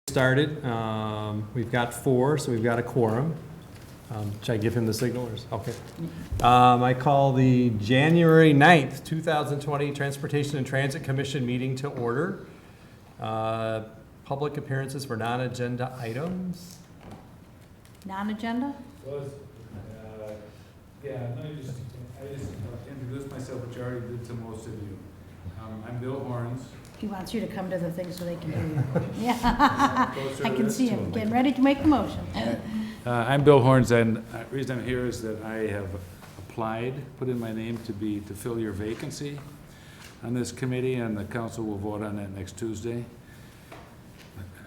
Started. We've got 4, so we've got a quorum. Should I give him the signal? Okay. I call the January 9th, 2020 Transportation and Transit Commission meeting to order. Public appearances for non-agenda items. Non-agenda? Yeah, I just introduced myself, which I already did to most of you. I'm Bill Horns. He wants you to come to the thing so they can hear you. Yeah, I can see him getting ready to make the motion. I'm Bill Horns, and the reason I'm here is that I have applied, put in my name to fill your vacancy on this committee, and the council will vote on that next Tuesday.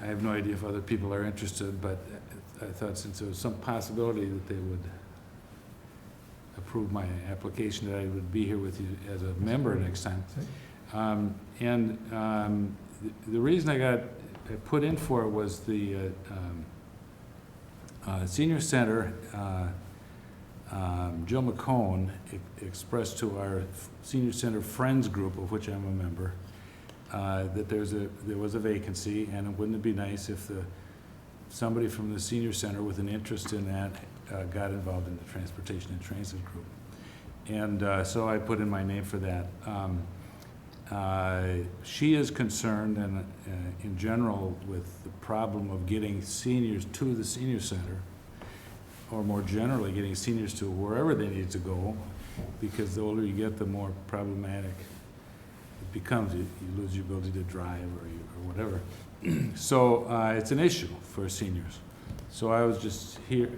I have no idea if other people are interested, but I thought since there was some possibility that they would approve my application, that I would be here with you as a member next time. The reason I got put in for it was the Senior Center, Jill McCone expressed to our Senior Center Friends group, of which I'm a member, that there was a vacancy, and wouldn't it be nice if somebody from the Senior Center with an interest in that got involved in the Transportation and Transit group. And so I put in my name for that. She is concerned, and in general, with the problem of getting seniors to the senior center, or more generally, getting seniors to wherever they need to go, because the older you get, the more problematic it becomes. You lose your ability to drive or whatever. So it's an issue for seniors. So I was just here.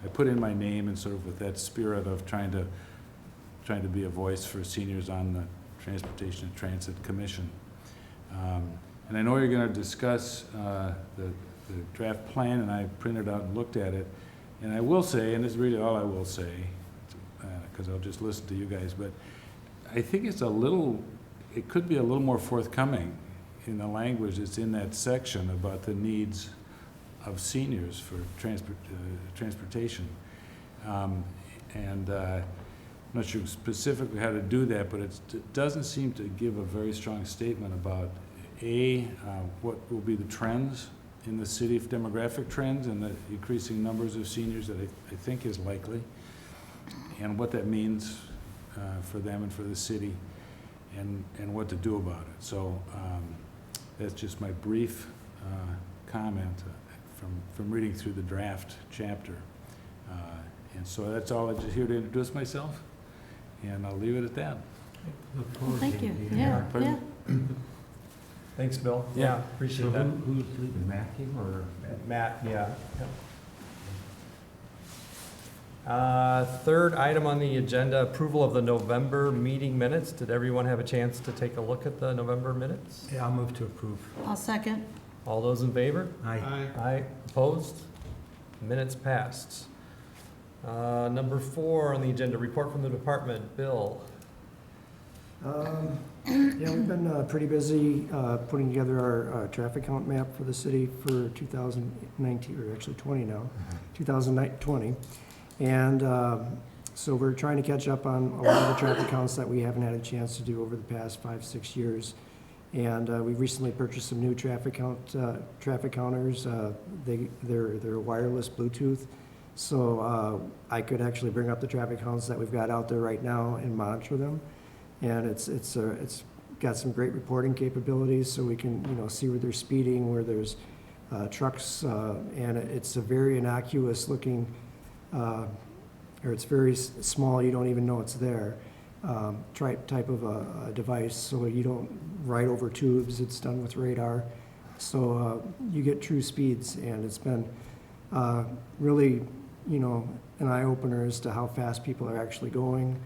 I put in my name, and sort of with that spirit of trying to be a voice for seniors on the Transportation and Transit Commission. And I know you're going to discuss the draft plan, and I printed out and looked at it. And I will say, and this is really all I will say, because I'll just listen to you guys, but I think it could be a little more forthcoming in the language that's in that section about the needs of seniors for transportation. I'm not sure specifically how to do that, but it doesn't seem to give a very strong statement about what will be the trends in the city, demographic trends, and the increasing numbers of seniors that I think is likely, and what that means for them and for the city, and what to do about it. So that's just my brief comment from reading through the draft chapter. And so that's all. I'm just here to introduce myself, and I'll leave it at that. Well, thank you. Yeah. Thanks, Bill. Yeah, appreciate that. Who's leaving, Matthew or? Matt, yeah. Third item on the agenda, approval of the November meeting minutes. Did everyone have a chance to take a look at the November minutes? Yeah, I'll move to approve. I'll second. All those in favor? Aye. Aye. Opposed? Minutes passed. Number 4 on the agenda, report from the department. Bill. Yeah, we've been pretty busy putting together our traffic count map for the city for 2019, or actually 20 now, 2020. And so we're trying to catch up on a lot of the traffic counts that we haven't had a chance to do over the past 5-6 years. And we recently purchased some new traffic counters. They're wireless Bluetooth. So I could actually bring up the traffic counts that we've got out there right now and monitor them. And it's got some great reporting capabilities, so we can see where they're speeding, where there's trucks, and it's a very innocuous looking, or it's very small. You don't even know it's there. Type of a device, so you don't ride over tubes. It's done with radar, so you get true speeds, and it's been really an eye-opener as to how fast people are actually going,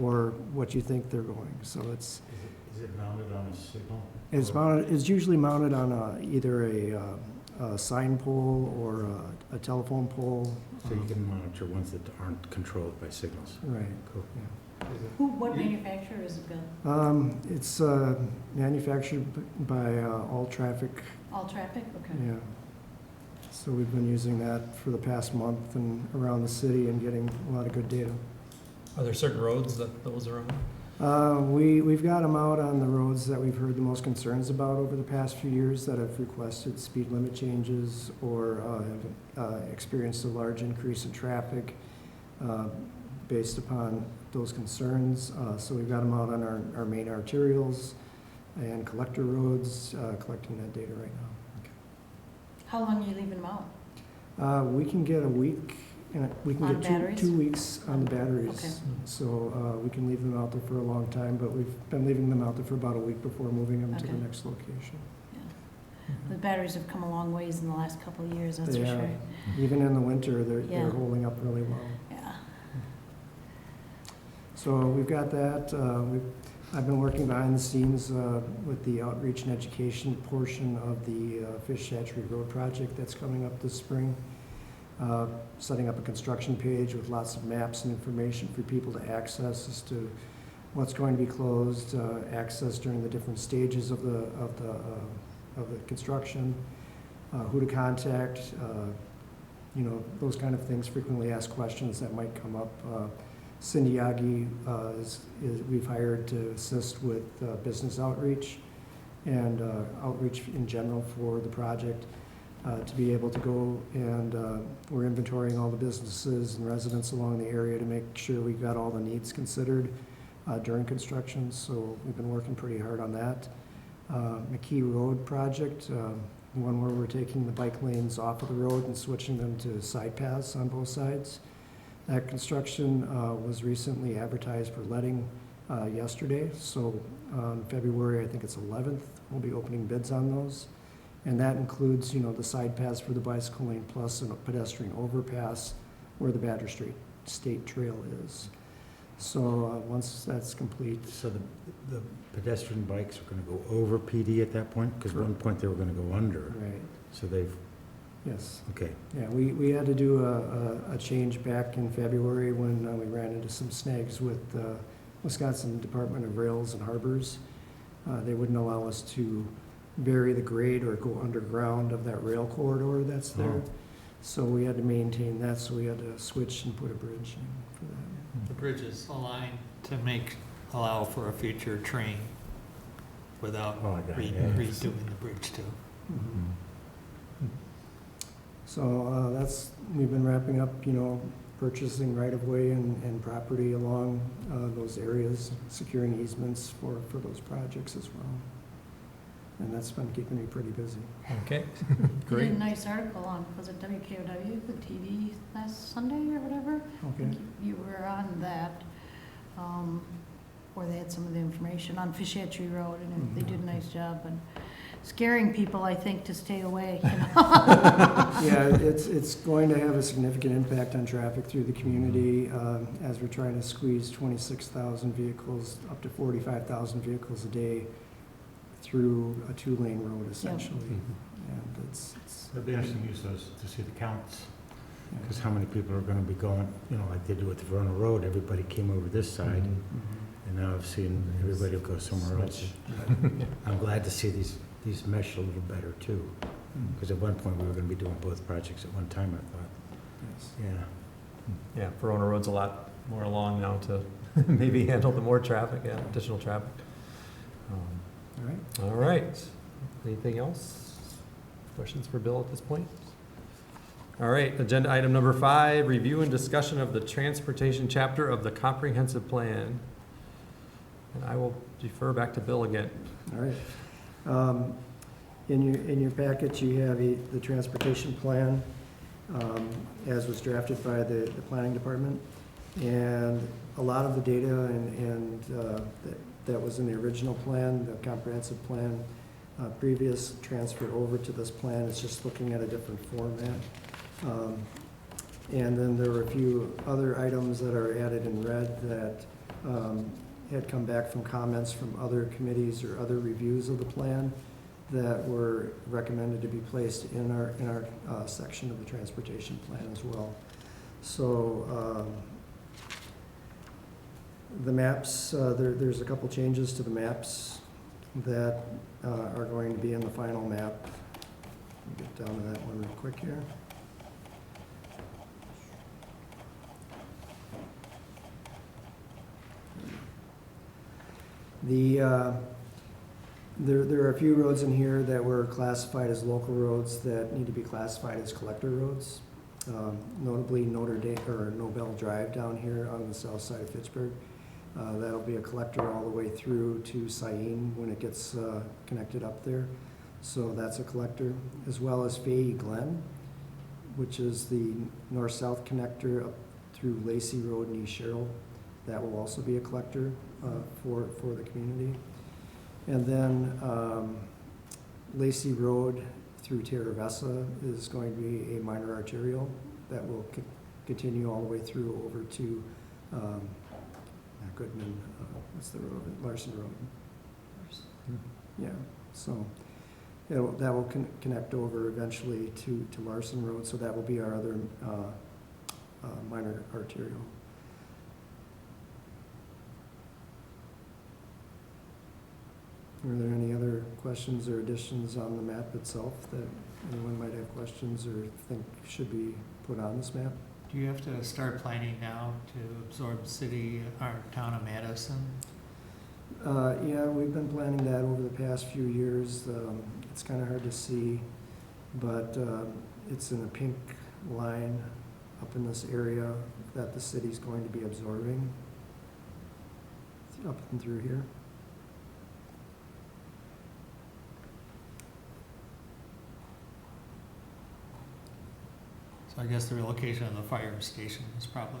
or what you think they're going. So Is it mounted on a signal? it's usually mounted on either a sign pole or a telephone pole. So you can monitor ones that aren't controlled by signals. Right. Cool. Yeah. What manufacturer is it, Bill? It's manufactured by All Traffic. All Traffic? Okay. Yeah. So we've been using that for the past month and around the city and getting a lot of good data. Are there certain roads that those are We've got them out on the roads that we've heard the most concerns about over the past few years that have requested speed limit changes or have experienced a large increase in traffic based upon those concerns. So we've got them out on our main arterials and collector roads, collecting that data right now. How long are you leaving them out? We can get a week, and we can On get batteries? 2 weeks on the batteries. Okay. So we can leave them out there for a long time, but we've been leaving them out there for about a week before moving them to the Okay. next location. Yeah. The batteries have come a long ways in the last couple of years, that's for They sure. have. Even in the winter, Yeah. they're holding up really well. Yeah. So we've got that. I've been working behind the scenes with the outreach and education portion of the Fish Hatchery Road project that's coming up this spring. Setting up a construction page with lots of maps and information for people to access as to what's going to be closed, access during the different stages of the construction, who to contact, those kind of things, frequently asked questions that might come up. Cindy Yagi we've hired to assist with business outreach and outreach in general for the project, to be able to go and we're inventorying all the businesses and residents along the area to make sure we've got all the needs considered during construction. So we've been working pretty hard on that. McKee Road project, the one where we're taking the bike lanes off of the road and switching them to side paths on both sides. That construction was recently advertised for letting yesterday, so on February, I think it's 11th, we'll be opening bids on those. And that includes, the side paths for the bicycle lane plus a pedestrian overpass where the Badger Street State Trail is. So once that's complete. So the pedestrian bikes are gonna go over PD at that point? Because at one point they were gonna go under, Right, so they've, yes. okay. Yeah, we had to do a change back in February when we ran into some snags with Wisconsin Department of Rails and Harbors. They wouldn't allow us to vary the grade or go underground of that rail corridor that's there. Oh. So we had to maintain that, so we had to switch and put a bridge in for that. The bridge is aligned to allow for a future train without Oh, I got it, yeah. redoing the bridge too. Mhm. So we've been wrapping up, purchasing right-of-way and property along those areas, securing easements for those projects as well. And that's been keeping me pretty busy. Okay, You great. did a nice article on, was it WKOW, the TV last Sunday or whatever? I Okay. think You were on that, where they had some of the information on Fish Hatchery Road, and they did a nice job, and scaring people, I think, to stay away, Yeah, it's going to have a significant impact on traffic through the community as we're trying to squeeze 26,000 vehicles, up to 45,000 vehicles a day through a two-lane road essentially. And it's It'd be interesting to see the counts, yeah. because how many people are gonna be going, like they do with the Verona Road, everybody came over this side, Mhm. and now I've seen everybody go somewhere else. I'm glad to see these mesh a little better too, Mhm. because at one point we were gonna be doing both projects at one time, I thought. Yes. Yeah. Yeah, Verona Road's a lot more along now to maybe handle the more traffic, additional traffic. All right. All right. Anything else? Questions for Bill at this point? All right, agenda item number 5, review and discussion of the transportation chapter of the comprehensive plan. And I will defer back to Bill again. All right. In your packet, you have the transportation plan as was drafted by the planning department. And a lot of the data that was in the original plan, the comprehensive plan, previous transferred over to this plan. It's just looking at a different format. And then there were a few other items that are added in red that had come back from comments from other committees or other reviews of the plan that were recommended to be placed in our section of the transportation plan as well. So the maps, there's a couple changes to the maps that are going to be in the final map. Let me get down to that one real quick here. There are a few roads in here that were classified as local roads that need to be classified as collector roads. Notably Nobel Drive down here on the south side of Fitchburg. That'll be a collector all the way through to Syene when it gets connected up there. So that's a collector, as well as Fayette Glen, which is the north-south connector up through Lacey Road and East Sherrill. That will also be a collector for the community. And then Lacey Road through Terra Vesa is going to be a minor arterial that will continue all the way through over to not Goodman, what's the road, Larson Road. Yeah, so that will connect over eventually to Larson Road, so that will be our other minor arterial. Are there any other questions or additions on the map itself that anyone might have questions or think should be put on this map? Do you have to start planning now to absorb city, our town of Madison? Yeah, we've been planning that over the past few years. It's kind of hard to see, but it's in a pink line up in this area that the city's going to be absorbing up and through here. So I guess the relocation of the fire station is probably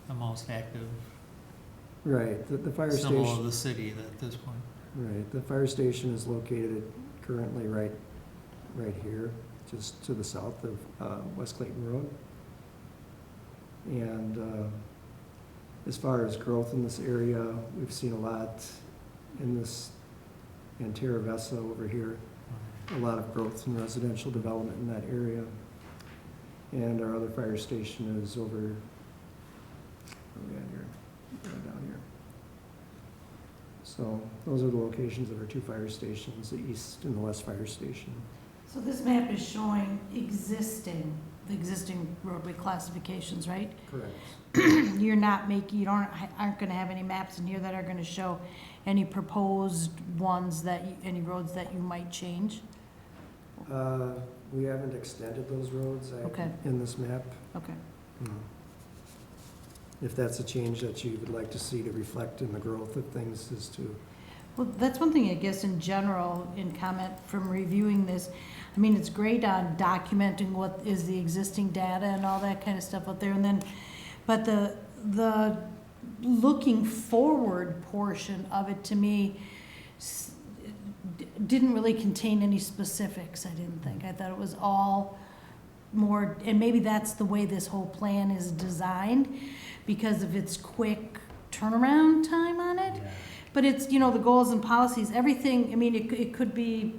the most active Right, the fire symbol of station, the city at this point. right, the fire station is located currently right here, just to the south of West Clayton Road. And as far as growth in this area, we've seen a lot in Terra Vesa over here, a lot of growth in residential development in that area. And our other fire station is over, where we at here? Right down here. So those are the locations of our two fire stations, the east and the west fire station. So this map is showing the existing roadway classifications, right? Correct. You're not making, aren't gonna have any maps in here that are gonna show any proposed ones any roads that you might change? We haven't extended those roads Okay. in this map. Okay. No. If that's a change that you would like to see to reflect in the growth of things is to, Well, that's one thing, I guess, in general, in comment from reviewing this. I mean, it's great on documenting what is the existing data and all that kind of stuff out there, and then, but the looking forward portion of it, to me, didn't really contain any specifics, I didn't think. I thought it was all more, and maybe that's the way this whole plan is designed, because of its quick turnaround time on it. But it's, the goals and policies, everything, I mean, it could be,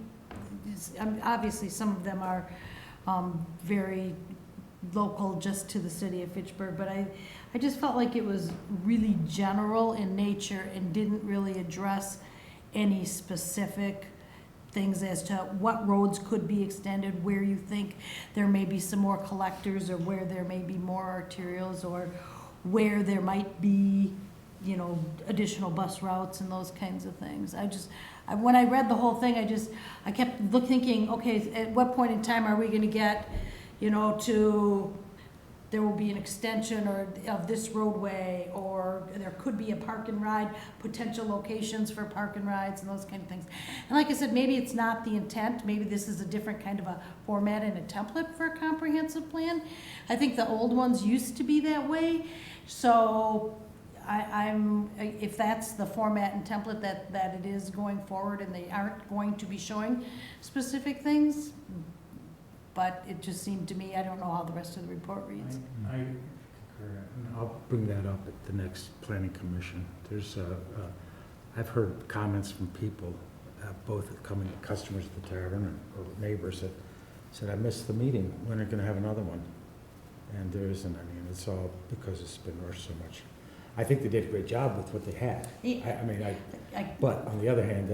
obviously, some of them are very local just to the city of Fitchburg, but I just felt like it was really general in nature and didn't really address any specific things as to what roads could be extended, where you think there may be some more collectors, or where there may be more arterials, or where there might be, additional bus routes and those kinds of things. When I read the whole thing, I kept thinking, okay, at what point in time are we gonna get, to, there will be an extension of this roadway, or there could be a park and ride, potential locations for park and rides and those kind of things. And like I said, maybe it's not the intent, maybe this is a different kind of a format and a template for a comprehensive plan. I think the old ones used to be that way, so if that's the format and template that it is going forward, and they aren't going to be showing specific things, but it just seemed to me, I don't know how the rest of the report reads. I concur, and I'll bring that up at the next planning commission. There's, I've heard comments from people, both coming customers at the tavern or neighbors that said, I missed the meeting, when are you gonna have another one? And there isn't, it's all because it's been rushed so much. I think they did a great job with what they had. But on the other hand,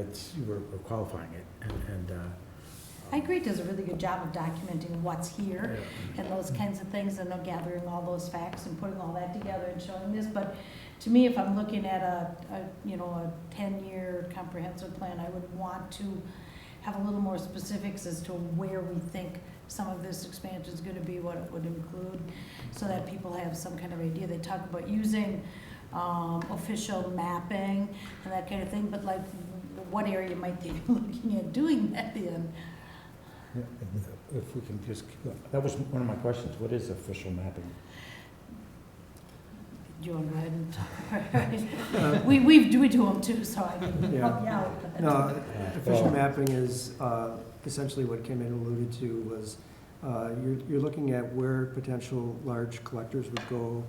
we're qualifying it, and I agree, it does a really good job of documenting what's here and those kinds of things, and gathering all those facts and putting all that together and showing this, but to me, if I'm looking at a 10-year comprehensive plan, I would want to have a little more specifics as to where we think some of this expansion is gonna be, what it would include, so that people have some kind of idea. They talk about using official mapping and that kind of thing, but like, what area might they be looking at doing that in? If we can just, that was one of my questions, what is official mapping? Do you want to go ahead and talk? We do them too, so I can Yeah. help you out. No, official mapping is essentially what Kim had alluded to was, you're looking at where potential large collectors would go,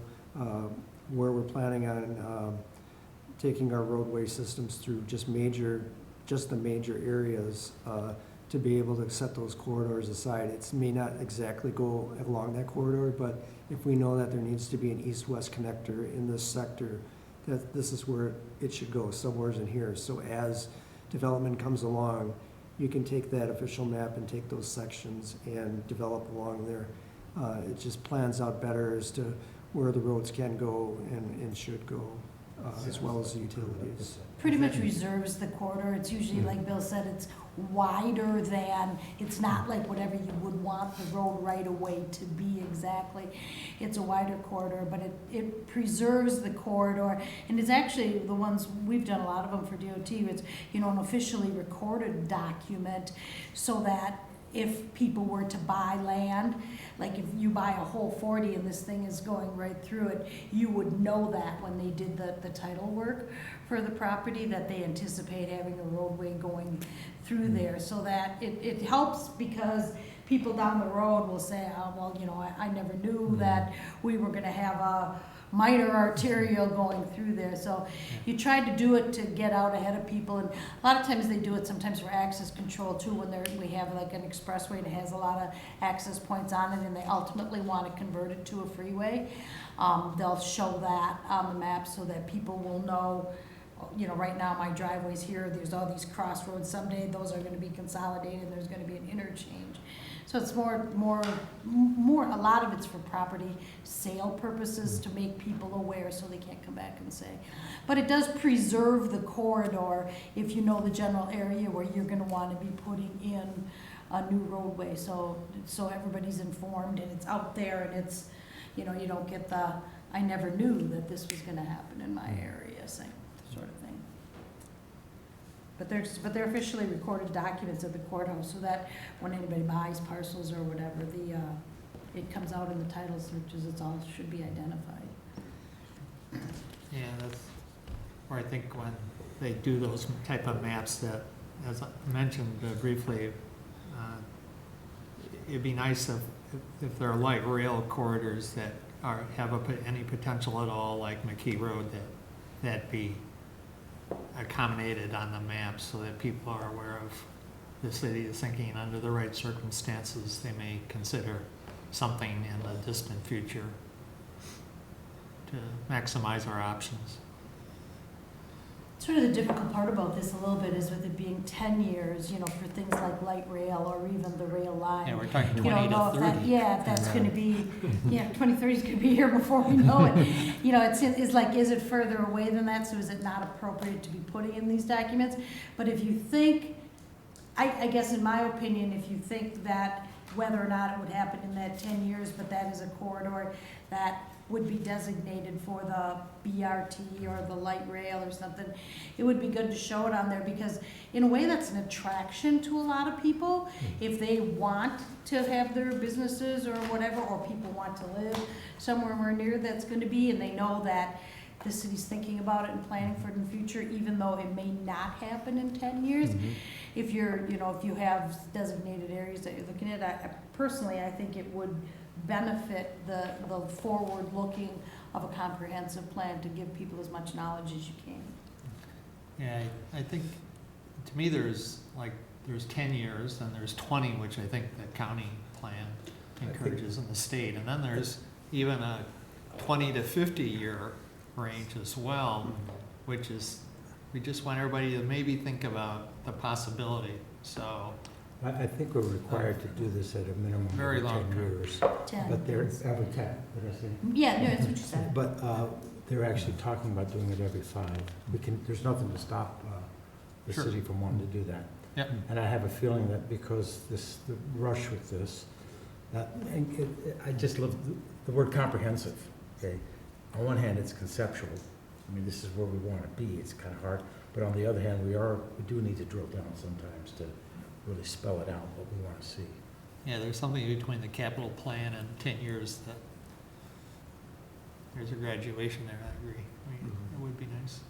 where we're planning on taking our roadway systems through just the major areas, to be able to set those corridors aside. It may not exactly go along that corridor, but if we know that there needs to be an east-west connector in this sector, that this is where it should go, somewhere's in here. So as development comes along, you can take that official map and take those sections and develop along there. It just plans out better as to where the roads can go and should go, as well as the utilities. Pretty much reserves the corridor. It's usually, like Bill said, it's wider than, it's not like whatever you would want the road right away to be exactly. It's a wider corridor, but it preserves the corridor. And it's actually the ones, we've done a lot of them for DOT, it's, an officially recorded document, so that if people were to buy land, like if you buy a whole 40 and this thing is going right through it, you would know that when they did the title work for the property, that they anticipate having a roadway going through there, so that it helps, because people down the road will say, oh, well, I never knew that we were gonna have a minor arterial going through there. So you try to do it to get out ahead of people, and a lot of times they do it sometimes for access control too, when we have like an expressway that has a lot of access points on it and they ultimately want to convert it to a freeway. They'll show that on the map so that people will know, right now my driveway's here, there's all these crossroads, someday those are gonna be consolidated and there's gonna be an interchange. So it's more, a lot of it's for property sale purposes, to make people aware so they can't come back and say. But it does preserve the corridor if you know the general area where you're gonna wanna be putting in a new roadway, so everybody's informed and it's out there, and it's, you don't get the, I never knew that this was gonna happen in my area, same sort of thing. But they're officially recorded documents at the courthouse, so that when anybody buys parcels or whatever, it comes out in the title searches, it's all should be identified. Yeah, that's where I think when they do those type of maps that, as I mentioned briefly, it'd be nice if there are light rail corridors that have any potential at all, like McKee Road, that be accommodated on the map, so that people are aware of the city is thinking under the right circumstances, they may consider something in the distant future to maximize our options. Sort of the difficult part about this a little bit is with it being 10 years, for things like light rail or even the rail line. Yeah, we're talking You 20 don't know to if 30. if that's gonna be, 2030 is gonna be here before we know it. It's like, is it further away than that, so is it not appropriate to be putting in these documents? But if you think, I guess in my opinion, if you think that whether or not it would happen in that 10 years, but that is a corridor that would be designated for the BRT or the light rail or something, it would be good to show it on there, because in a way that's an attraction to a lot of people. If they want to have their businesses or whatever, or people want to live somewhere near that's going to be, and they know that the city's thinking about it and planning for it in the future, even though it may not happen in 10 years. If if you have designated areas that you're looking at, I personally think it would benefit the forward-looking of a comprehensive plan, to give people as much knowledge as you can. Yeah, I think, to me, there's 10 years, and there's 20, which I think the county plan encourages in the state, and then there's even a 20 to 50-year range as well, which is, we just want everybody to maybe think about the possibility, so. I think we're required to do this at a minimum Very of long 10 term. years. 10. But they're, every 10, what did I say? Yeah, no, that's what you said. But they're actually talking about doing it every 5. There's nothing to stop the Sure. city from wanting to do that. Yep. And I have a feeling that because the rush with this, I just love the word comprehensive, okay? On one hand, it's conceptual. I mean, this is where we want to be. It's kind of hard. But on the other hand, we do need to drill down sometimes to really spell it out, what we want to see. Yeah, there's something between the capital plan and 10 years that there's a graduation there, I agree. I mean, it would be nice.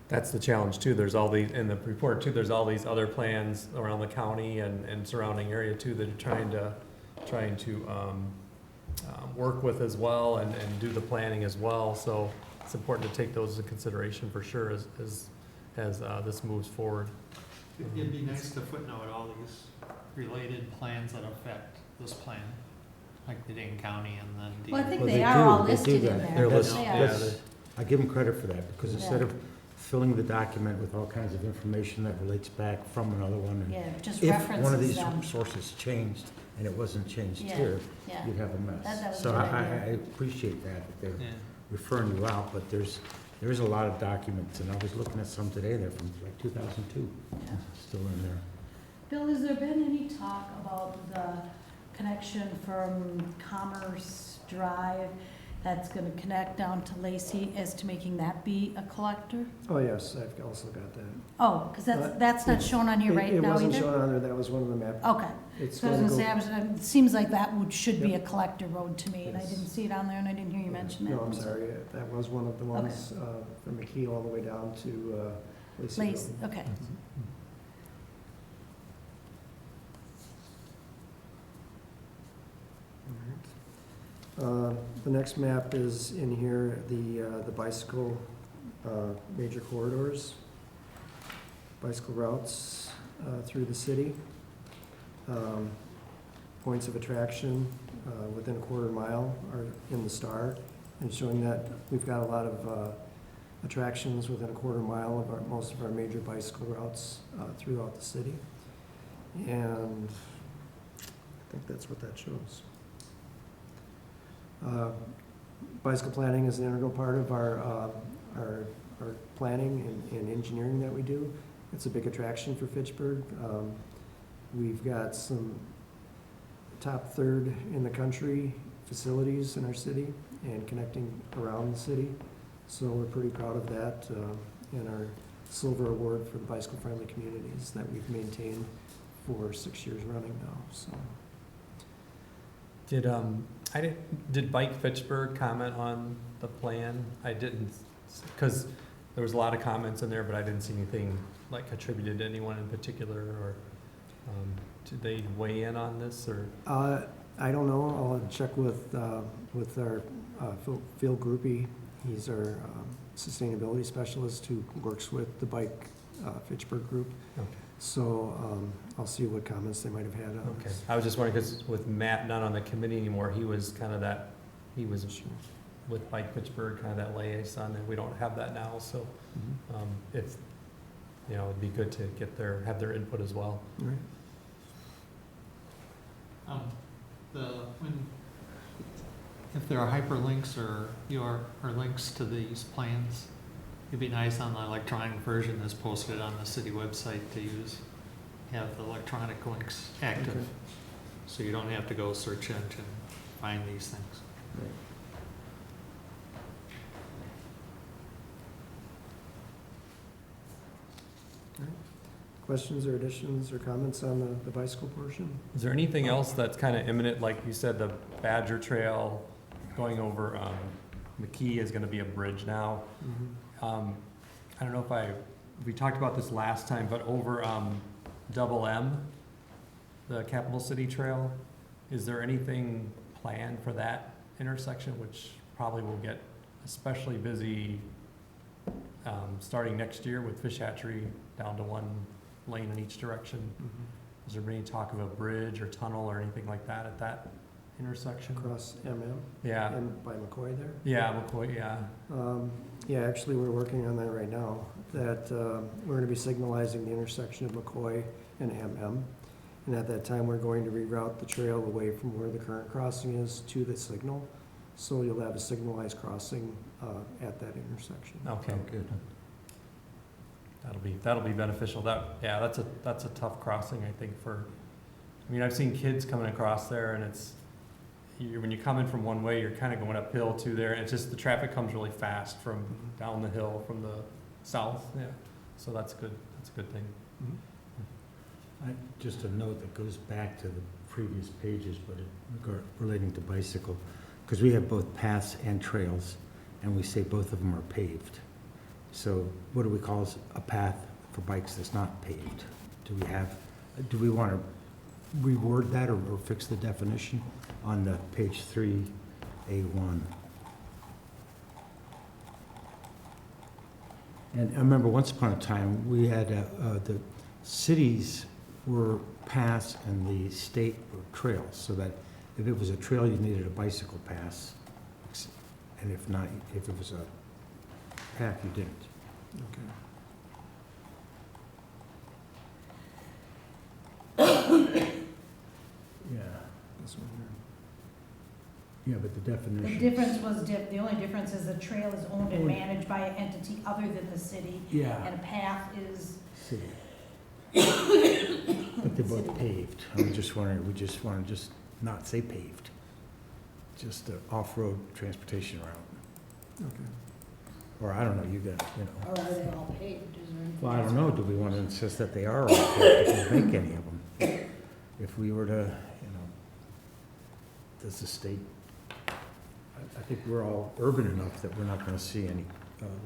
That's the challenge too. There's all these, in the report too, there's all these other plans around the county and surrounding area too that are trying to work with as well and do the planning as well. So it's important to take those into consideration for sure as this moves forward. It'd be nice to footnote all these related plans that affect this plan, like the Dane County and the. Well, I think Well, they they are do, all they do listed in that. there. They're They listed, are. yeah. I give them credit for that, because Yeah. instead of filling the document with all kinds of information that relates back from another one, and Yeah, just if one of references these them. sources changed and it wasn't changed Yeah, here, yeah. you'd have a That mess. was a So good I idea. appreciate that they're Yeah. referring you out, but there is a lot of documents, and I was looking at some today, they're from like 2002, Yeah. still in there. Bill, has there been any talk about the connection from Commerce Drive that's gonna connect down to Lacey as to making that be a collector? Oh, yes, I've also got that. Oh, because that's not shown on here right It now wasn't either? shown on there, that was one of the map. Okay, It's so I was going gonna to say, go. it seems like that should be a collector road to me, and I Yes. didn't see it on there, and I didn't hear you mention it. No, I'm sorry, that was one of the ones from McKee all the way down to Lacey. Lacey, okay. The next map is in here, the bicycle major corridors, bicycle routes through the city, points of attraction within a quarter mile are in the star, and showing that we've got a lot of attractions within a quarter mile of most of our major bicycle routes throughout the city. And I think that's what that shows. Bicycle planning is an integral part of our planning and engineering that we do. It's a big attraction for Fitchburg. We've got some top third in the country facilities in our city and connecting around the city. So we're pretty proud of that and our silver award for the bicycle friendly communities that we've maintained for 6 years running now, so. Did Bike Fitchburg comment on the plan? I didn't, because there was a lot of comments in there, but I didn't see anything like attributed to anyone in particular, or did they weigh in on this, or? I don't know, I'll check with our Phil Groupie. He's our sustainability specialist who works with the Bike Fitchburg group. Okay. So I'll see what comments they might have had on Okay, this. I was just wondering, because with Matt not on the committee anymore, he was kind of that, he was with Bike Fitchburg, kind of that liaison, and we don't have that now, so Mhm. if, it'd be good to have their input as well. All right. If there are hyperlinks or links to these plans, it'd be nice on the electronic version that's posted on the city website to have the electronic links active. Okay. So you don't have to go search engine, find these things. Right. All right. Questions or additions or comments on the bicycle portion? Is there anything else that's kind of imminent, like you said, the Badger Trail going over, McKee is gonna be a bridge now. I don't know if we talked about this last time, but over, Double M, the Capital City Trail, is there anything planned for that intersection, which probably will get especially busy, starting next year with Fish Hatchery down to one lane in each direction? Is there any talk of a bridge or tunnel or anything like that at that intersection? Across MM Yeah, and by McCoy there? yeah, McCoy, yeah. Yeah, actually, we're working on that right now, that we're going to be signalizing the intersection of McCoy and MM. And at that time, we're going to reroute the trail away from where the current crossing is to the signal. So you'll have a signalized crossing at that intersection. Okay, Good. that'll be beneficial. That's a tough crossing, I think, I mean, I've seen kids coming across there, and when you come in from one way, you're kind of going uphill too there, and it's just, the traffic comes really fast from down the hill from the south, yeah. So that's good, that's a good thing. Just a note that goes back to the previous pages, but relating to bicycle, because we have both paths and trails, and we say both of them are paved. So what do we call a path for bikes that's not paved? Do we want to reword that or fix the definition on the page 3A1? And I remember once upon a time, we had, the cities were paths and the state were trails, so that if it was a trail, you needed a bicycle pass, and if not, if it was a path, you didn't. Okay. Yeah. This one here. Yeah, but the The definition. difference was, the only difference is the trail is owned and Owned. managed by an entity other than the city, Yeah, and a path is, city. But they're both paved. I was just wondering, we just want to just not say paved, just an off-road transportation route. Okay. Or I don't know, you got, or are they all paved, is there anything? Well, I else? don't know, do we want to insist that they are all paved if we make any of them? If we were to, does the state, I think we're all urban enough that we're not going to see any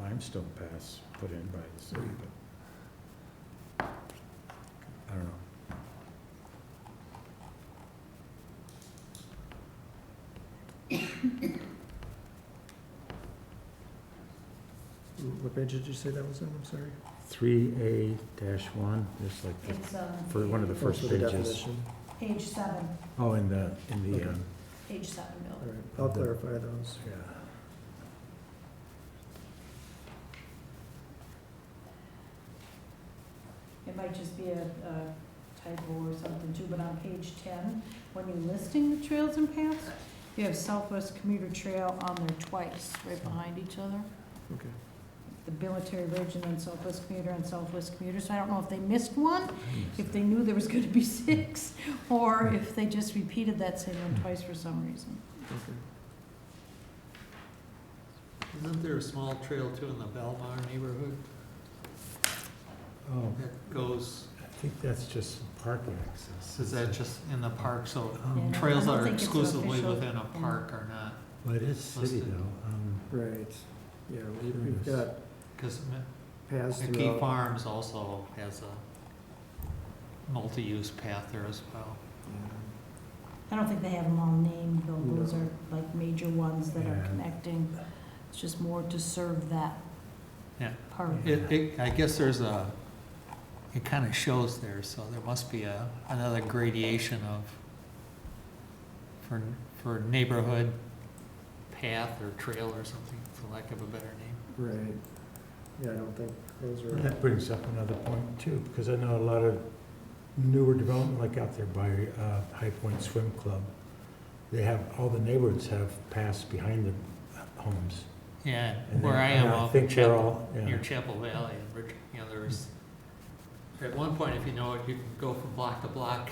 limestone paths put in by the city, but I don't know. What page did you say that was on? I'm sorry. 3A-1, just like the, It's, for one of the first For the pages. definition. page 7, Oh, in the, Okay. page 7, All Bill. right, I'll clarify those. yeah. It might just be a typo or something too, but on page 10, when you're listing the trails and paths, you have Southwest Commuter Trail on there twice, right behind each other. Okay. The Military Ridge and then Southwest Commuter and Southwest Commuter, so I don't know if they missed one, if they knew there was gonna be 6, or if they just repeated that same one twice for some reason. Okay. Isn't there a small trail too in the Belmar neighborhood Oh, that goes, I think that's just parking access. is that just in the park, so Yeah, trails I don't that are think it's exclusively official. within a park are not? Well, it is city Listed. though. Right. Yeah, we've Curious. got Because paths McKee throughout. Farms also has a multi-use path there as well. I don't think they have them all named, though, those No. are like major ones that are Yeah. connecting. It's just more to serve that Yeah. part. I guess it kind of shows there, so there must be another gradation for neighborhood path or trail or something, for lack of a better name. Right. Yeah, I don't think those Well, are. that brings up another point too, because I know a lot of newer development, like out there by High Point Swim Club, they have, all the neighborhoods have paths behind the homes. Yeah, And where they- I and am, I up think in they're Chapel, all, yeah. near Chapel Valley, and there's, at one point, if you know it, you can go from block to block.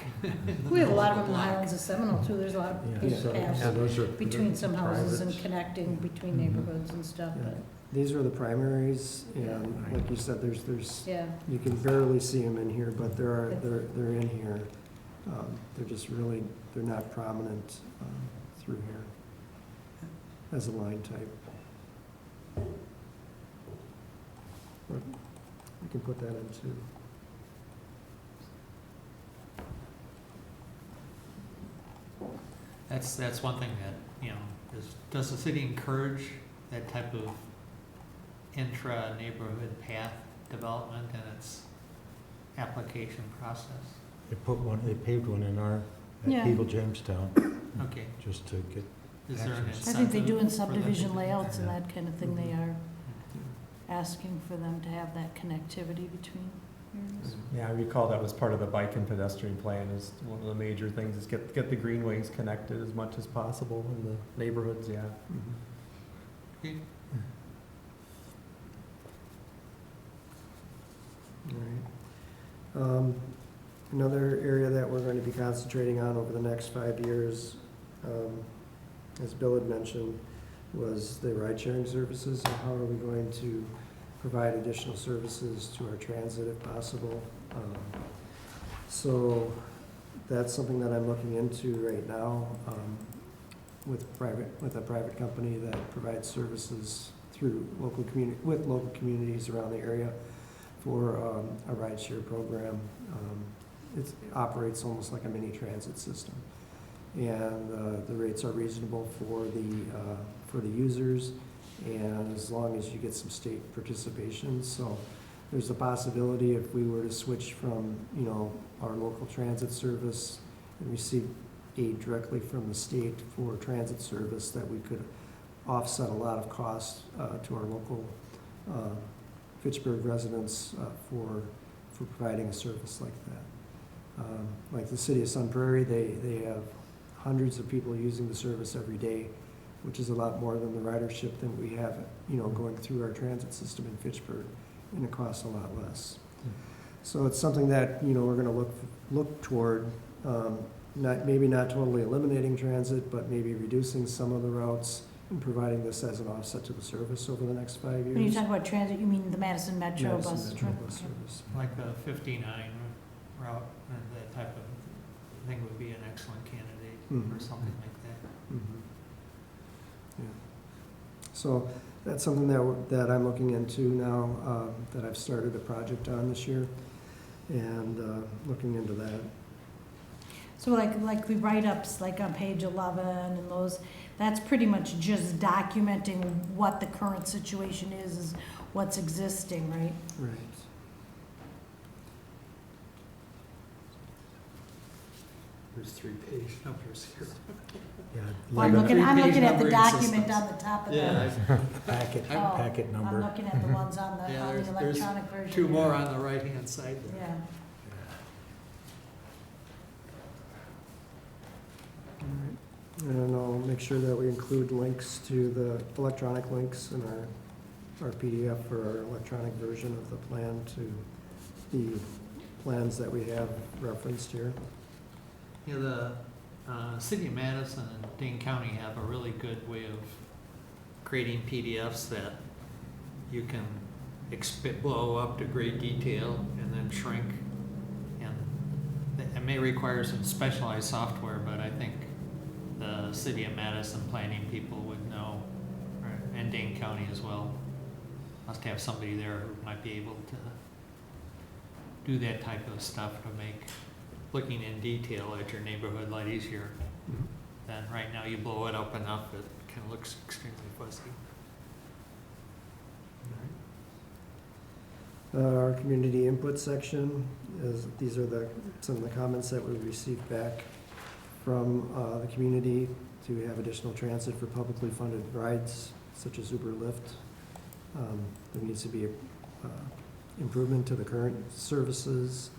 We have a lot of them in the Block. Highlands of Seminole too, there's a lot of Yeah, paved so paths those are. between some houses and private. connecting between Mhm. neighborhoods and stuff, Yeah. but, These are the primaries, and Yeah. like you said, there's, yeah. you can barely see them in here, but they're in here. They're just really, they're not prominent through here as a line type. But we can put that in too. That's one thing that, does the city encourage that type of intra-neighborhood path development in its application process? They paved one in our, Yeah. at Eagle Jamestown, Okay, just to get, is there an Access. I think they do in incentive for them to subdivision do layouts and Yeah. that kind of thing, they are asking for them to have that connectivity between. Here it is. Yeah, I recall that was part of the bike and pedestrian plan, is one of the major things, is get the greenways connected as much as possible in the neighborhoods, yeah. Okay. All right. Another area that we're going to be concentrating on over the next 5 years, as Bill had mentioned, was the ride-sharing services, and how are we going to provide additional services to our transit if possible. So that's something that I'm looking into right now, with a private company that provides services through local communities around the area for a rideshare program. It operates almost like a mini transit system, and the rates are reasonable for the users, and as long as you get some state participation. So there's a possibility, if we were to switch from, our local transit service and receive aid directly from the state for transit service, that we could offset a lot of costs to our local Fitchburg residents for providing a service like that. Like the city of Sun Prairie, they have hundreds of people using the service every day, which is a lot more than the ridership that we have, going through our transit system in Fitchburg, and it costs a lot less. So it's something that, we're gonna look toward, maybe not totally eliminating transit, but maybe reducing some of the routes and providing this as an offset to the service over the next 5 years. When you talk about transit, you mean the Madison Metro Madison bus Metro trip? bus service. Like the 59 route, and that type of thing would be an excellent candidate Mhm. for something like that. Mhm. Yeah. So that's something that I'm looking into now, that I've started a project on this year, and looking into that. So like the write-ups, like on page 11 and those, that's pretty much just documenting what the current situation is what's existing, right? Right. There's 3 page numbers here. Yeah, Well, I'm 11 looking at the numbering document systems. on the top of Yeah, the. packet, Oh, packet I'm number. looking at the ones on the, Yeah, on the there's electronic version. 2 more on the right-hand side there. Yeah. And I'll make sure that we include links to the electronic links in our PDF for our electronic version of the plan to the plans that we have referenced here. Yeah, the city of Madison and Dane County have a really good way of creating PDFs that you can blow up to great detail and then shrink. And it may require some specialized software, but I think the city of Madison planning people would know, and Dane County as well. Must have somebody there who might be able to do that type of stuff to make looking in detail at your neighborhood a lot easier. Then right now you blow it up enough, it kind of looks extremely fuzzy. Our community input section these are some of the comments that we received back from the community to have additional transit for publicly funded rides such as Uber, Lyft. There needs to be improvement to the current services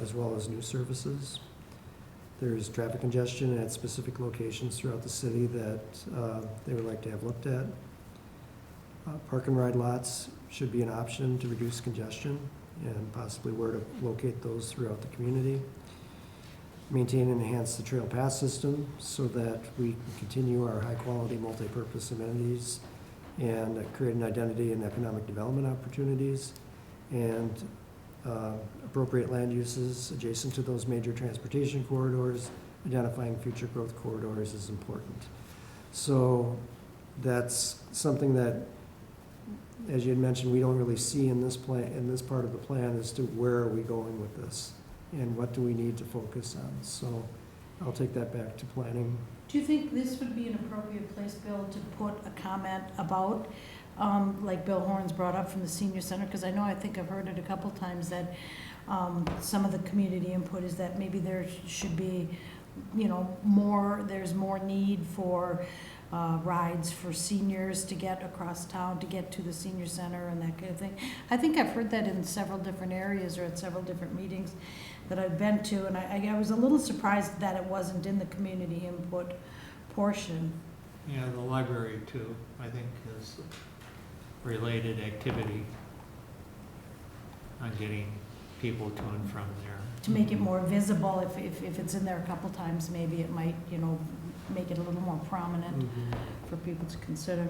as well as new services. There's traffic congestion at specific locations throughout the city that they would like to have looked at. Park and ride lots should be an option to reduce congestion, and possibly where to locate those throughout the community. Maintain and enhance the trail path system so that we can continue our high-quality multi-purpose amenities and create an identity and economic development opportunities, and appropriate land uses adjacent to those major transportation corridors. Identifying future growth corridors is important. So that's something that, as you had mentioned, we don't really see in this plan, in this part of the plan, as to where are we going with this and what do we need to focus on. So I'll take that back to planning. Do you think this would be an appropriate place, Bill, to put a comment about, like Bill Horns brought up from the senior center? Because I think I've heard it a couple times that some of the community input is that maybe there should be, there's more need for rides for seniors to get across town, to get to the senior center and that kind of thing. I think I've heard that in several different areas or at several different meetings that I've been to, and I was a little surprised that it wasn't in the community input portion. Yeah, the library too, I think, is related activity on getting people to and from there. To make it more visible, if it's in there a couple times, maybe it might, make it a little more prominent for people to consider.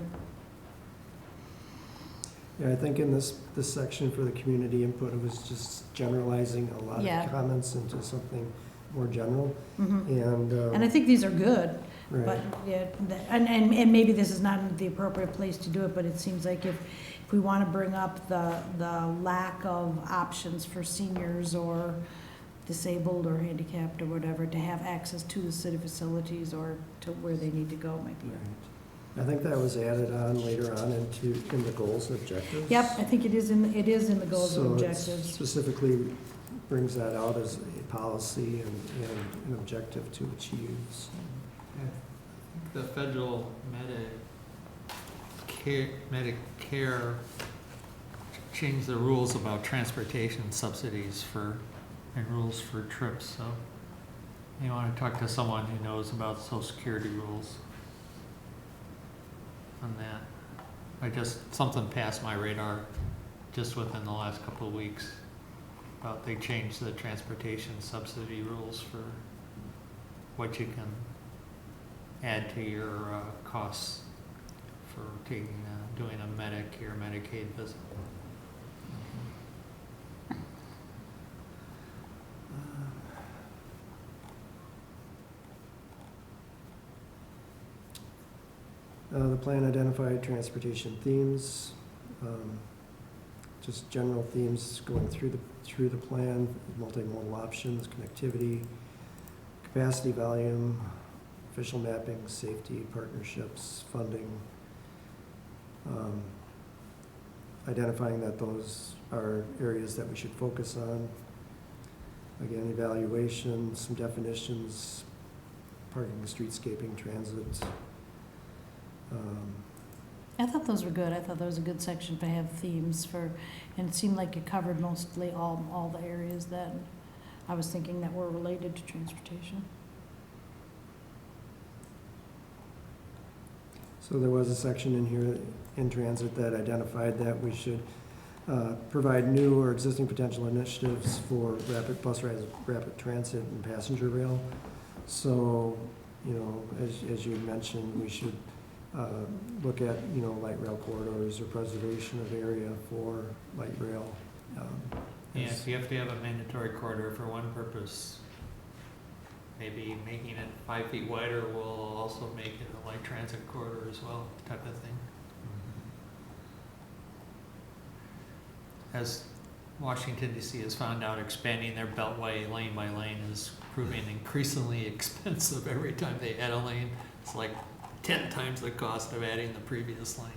Yeah, I think in this section for the community input, it was just generalizing a lot Yeah. of comments into something more general, Mhm. and. And I think these are good, Right. but, yeah, and maybe this is not the appropriate place to do it, but it seems like if we want to bring up the lack of options for seniors or disabled or handicapped or whatever, to have access to the city facilities or to where they need to go, might be. I think that was added on later on in the goals and objectives. Yep, I think it is in the goals and So it objectives. specifically brings that out as a policy and an objective to achieve. So, The federal Medicare changed the rules about transportation subsidies and rules for trips, so you want to talk to someone who knows about Social Security rules on that. Something passed my radar just within the last couple of weeks about they changed the transportation subsidy rules for what you can add to your costs for doing a Medicare, Medicaid visit. The plan identified transportation themes, just general themes going through the plan, multimodal options, connectivity, capacity, volume, official mapping, safety, partnerships, funding. Identifying that those are areas that we should focus on. Again, evaluation, some definitions, parking, streetscaping, transit. I thought those were good. I thought that was a good section to have themes for, and it seemed like it covered mostly all the areas that I was thinking that were related to transportation. So there was a section in here in transit that identified that we should provide new or existing potential initiatives for rapid bus rides, rapid transit, and passenger rail. So, as you had mentioned, we should look at, light rail corridors or preservation of area for light rail. Yeah, if you have to have a mandatory corridor for one purpose, maybe making it 5 feet wider will also make it a light transit corridor as well, type of thing. As Washington DC has found out, expanding their beltway lane by lane is proving increasingly expensive every time they add a lane. It's like 10 times the cost of adding the previous lane.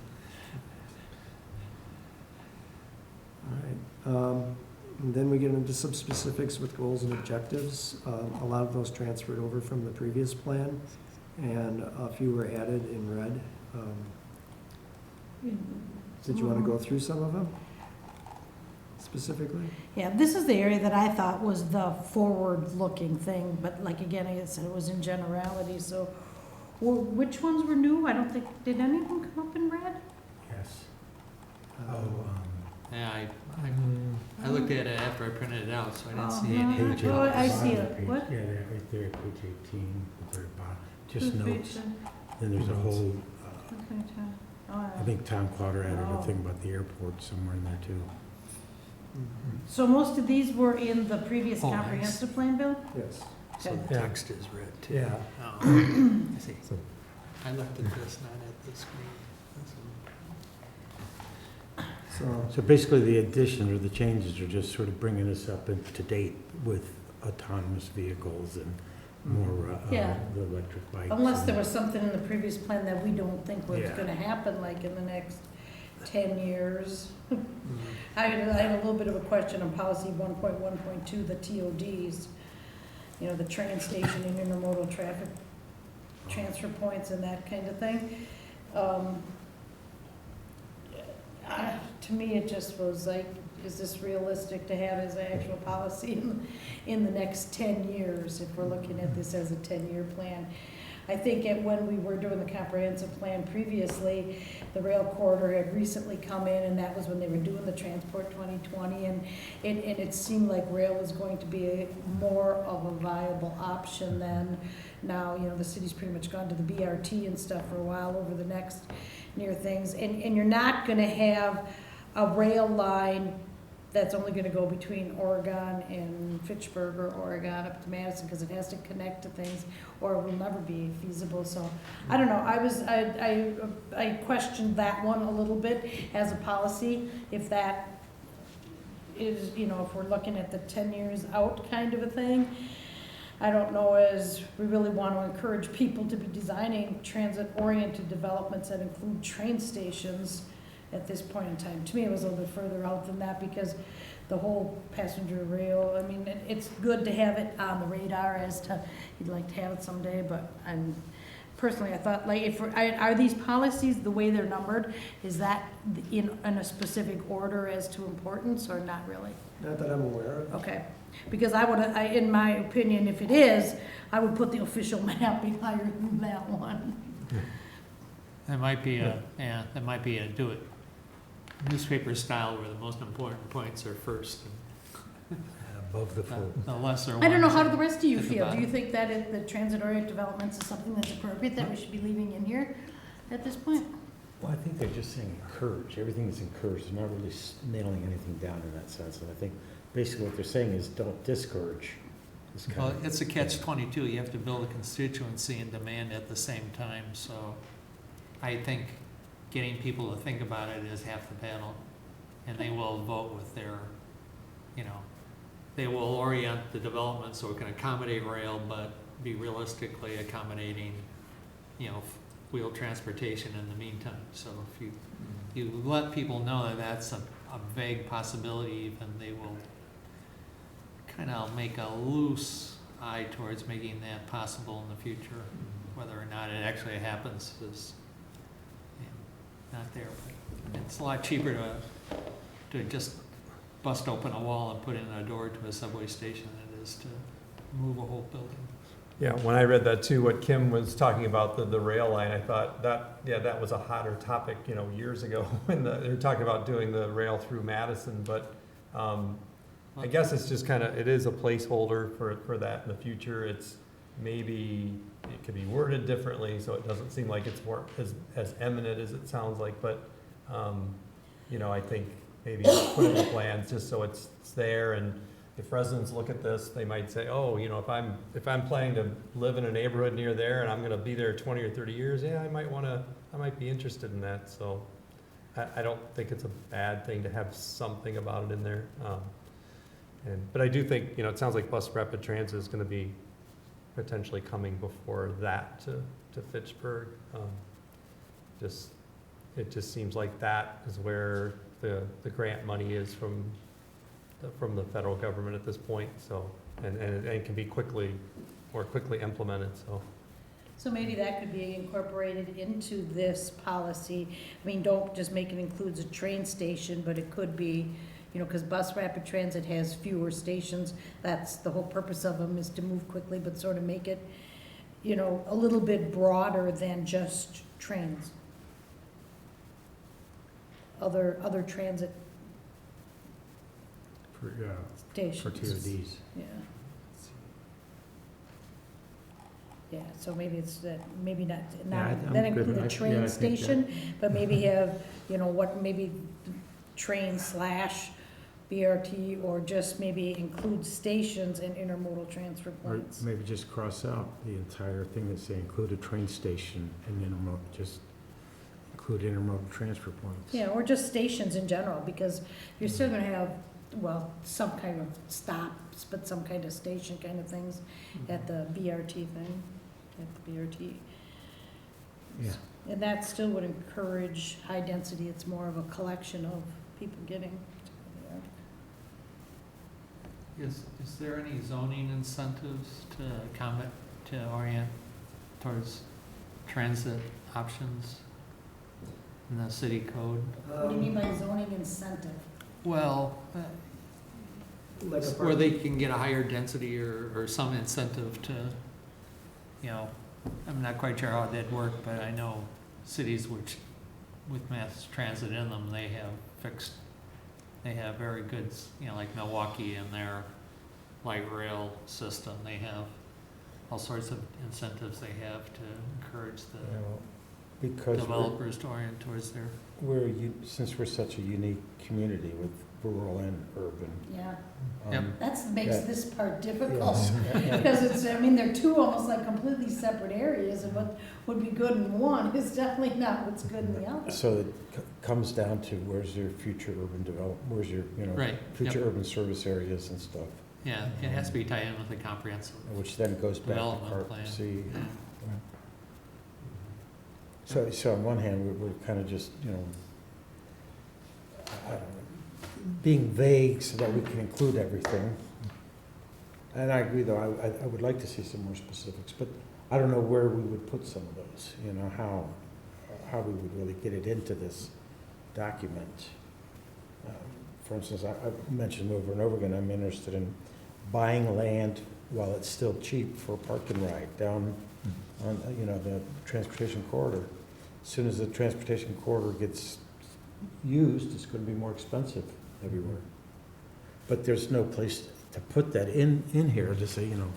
All right. And then we get into some specifics with goals and objectives. A lot of those transferred over from the previous plan, and a few were added in red. Did you want to go through some of them specifically? Yeah, this is the area that I thought was the forward-looking thing, but like again, I said, it was in generality, so which ones were new? I don't think, did any of them come up in red? Yes. Yeah, I looked at it after I printed it out, so I didn't see Oh, any. no. Page Oh, eight, I bottom see of it. page- What? Yeah, that right there, page 18, the very bottom, just Who's notes. page, Then there's a whole, okay, oh, I think Tom Clotter added a Oh. thing about the airport somewhere in there too. So most of these were in the previous Oh, nice. comprehensive plan, Bill? Yes. So Okay. the text is red too. Yeah. Oh, I see. So- I looked at this, not at the screen. So basically, the additions or the changes are just sort of bringing us up to date with autonomous vehicles and more Yeah. the electric bikes. Unless and- there was something in the previous plan that we don't think was Yeah. gonna happen, like in the next 10 years. I had a little bit of a question on policy 1.1.2, the TODs, the train station and intermodal traffic transfer points and that kind of thing. To me, it just was like, is this realistic to have as an actual policy in the next 10 years, if we're looking at this as a 10-year plan? I think when we were doing the comprehensive plan previously, the rail corridor had recently come in, and that was when they were doing the Transport 2020, and it seemed like rail was going to be more of a viable option than now. The city's pretty much gone to the BRT and stuff for a while over the next near things, and you're not gonna have a rail line that's only gonna go between Oregon and Fitchburg, or Oregon up to Madison, because it has to connect to things, or it will never be feasible. So I don't know, I questioned that one a little bit as a policy, if that is, if we're looking at the 10 years out kind of a thing. I don't know, as we really want to encourage people to be designing transit-oriented developments that include train stations at this point in time. To me, it was a little bit further out than that, because the whole passenger rail, I mean, it's good to have it on the radar as to, you'd like to have it someday, but personally, I thought, like, are these policies, the way they're numbered, is that in a specific order as to importance, or not really? Not that I'm aware of. Okay, because in my opinion, if it is, I would put the official map higher than that one. There might be a do it newspaper style where the most important points are first, Above the and fold. the lesser ones. I don't know, how do the rest of you at the feel? Do you bottom. think that the transit-oriented developments is something that's appropriate, that we should be leaving in here at this point? Well, I think they're just saying encourage, everything is encouraged, they're not really nailing anything down in that sense, and I think basically what they're saying is don't discourage this kind Well, of. it's a catch-22. You have to build a constituency and demand at the same time, so I think getting people to think about it is half the battle. And they will vote with their, they will orient the development so it can accommodate rail, but be realistically accommodating, wheel transportation in the meantime. So if you let people know that that's a vague possibility, then they will kind of make a loose eye towards making that possible in the future. Whether or not it actually happens is not there, but it's a lot cheaper to just bust open a wall and put in a door to a subway station than it is to move a whole building. Yeah, when I read that too, what Kim was talking about, the rail line, I thought that was a hotter topic, years ago, when they were talking about doing the rail through Madison, but I guess it's just it is a placeholder for that in the future. It's maybe, it could be worded differently, so it doesn't seem like it's more as eminent as it sounds like, but, I think maybe put in the plans just so it's there, and if residents look at this, they might say, oh, if I'm planning to live in a neighborhood near there and I'm gonna be there 20 or 30 years, yeah, I might be interested in that, so I don't think it's a bad thing to have something about it in there. But I do think, it sounds like bus rapid transit is gonna be potentially coming before that to Fitchburg. It just seems like that is where the grant money is from the federal government at this point, so, and it can be more quickly implemented, so. So maybe that could be incorporated into this policy. I mean, don't just make it includes a train station, but it could be, because bus rapid transit has fewer stations. That's the whole purpose of them, is to move quickly, but sort of make it, a little bit broader than just trains. Other transit For stations. TODs. Yeah. Yeah, so maybe it's that, maybe not, I'm then good. include I a train think that- station, but maybe have, maybe train / BRT, or just maybe include stations and intermodal transfer Or points. maybe just cross out the entire thing that say include a train station and just include intermodal transfer points. Yeah, or just stations in general, because you're still gonna have, some kind of stops, but some kind of station kind of things at the BRT thing, at the BRT. Yeah. And that still would encourage high density. It's more of a collection of people getting there. Is there any zoning incentives to orient towards transit options in the city code? What do you mean by zoning incentive? Well, Like a where they can get a higher density or some incentive to, you know, I'm not quite sure how that'd work, but I know cities which, with mass transit in them, they have very good, you know, like Milwaukee and their light rail system, they have all sorts of incentives they have to encourage the You know, because developers to orient towards their, since we're such a unique community with rural and urban. Yeah, Yep. that makes Yeah. this part difficult. Yeah. Because it's, I mean, they're two almost like completely separate areas, and what would be good in one is definitely not what's good in the other. So it comes down to where's your future urban develop, where's your, you know, right, future yep. urban service areas and stuff, Yeah, it has to be tied in with a comprehensive. which then goes back to Development Part plan. C. Yeah. So on one hand, we're kind of just, you know, I don't know, being vague so that we can include everything. And I agree, though, I would like to see some more specifics, but I don't know where we would put some of those, you know, how we would really get it into this document. For instance, I've mentioned over and over again, I'm interested in buying land while it's still cheap for a park and ride down on, you know, the transportation corridor. As soon as the transportation corridor gets used, it's gonna be more expensive everywhere. But there's no place to put that in here to say, you know,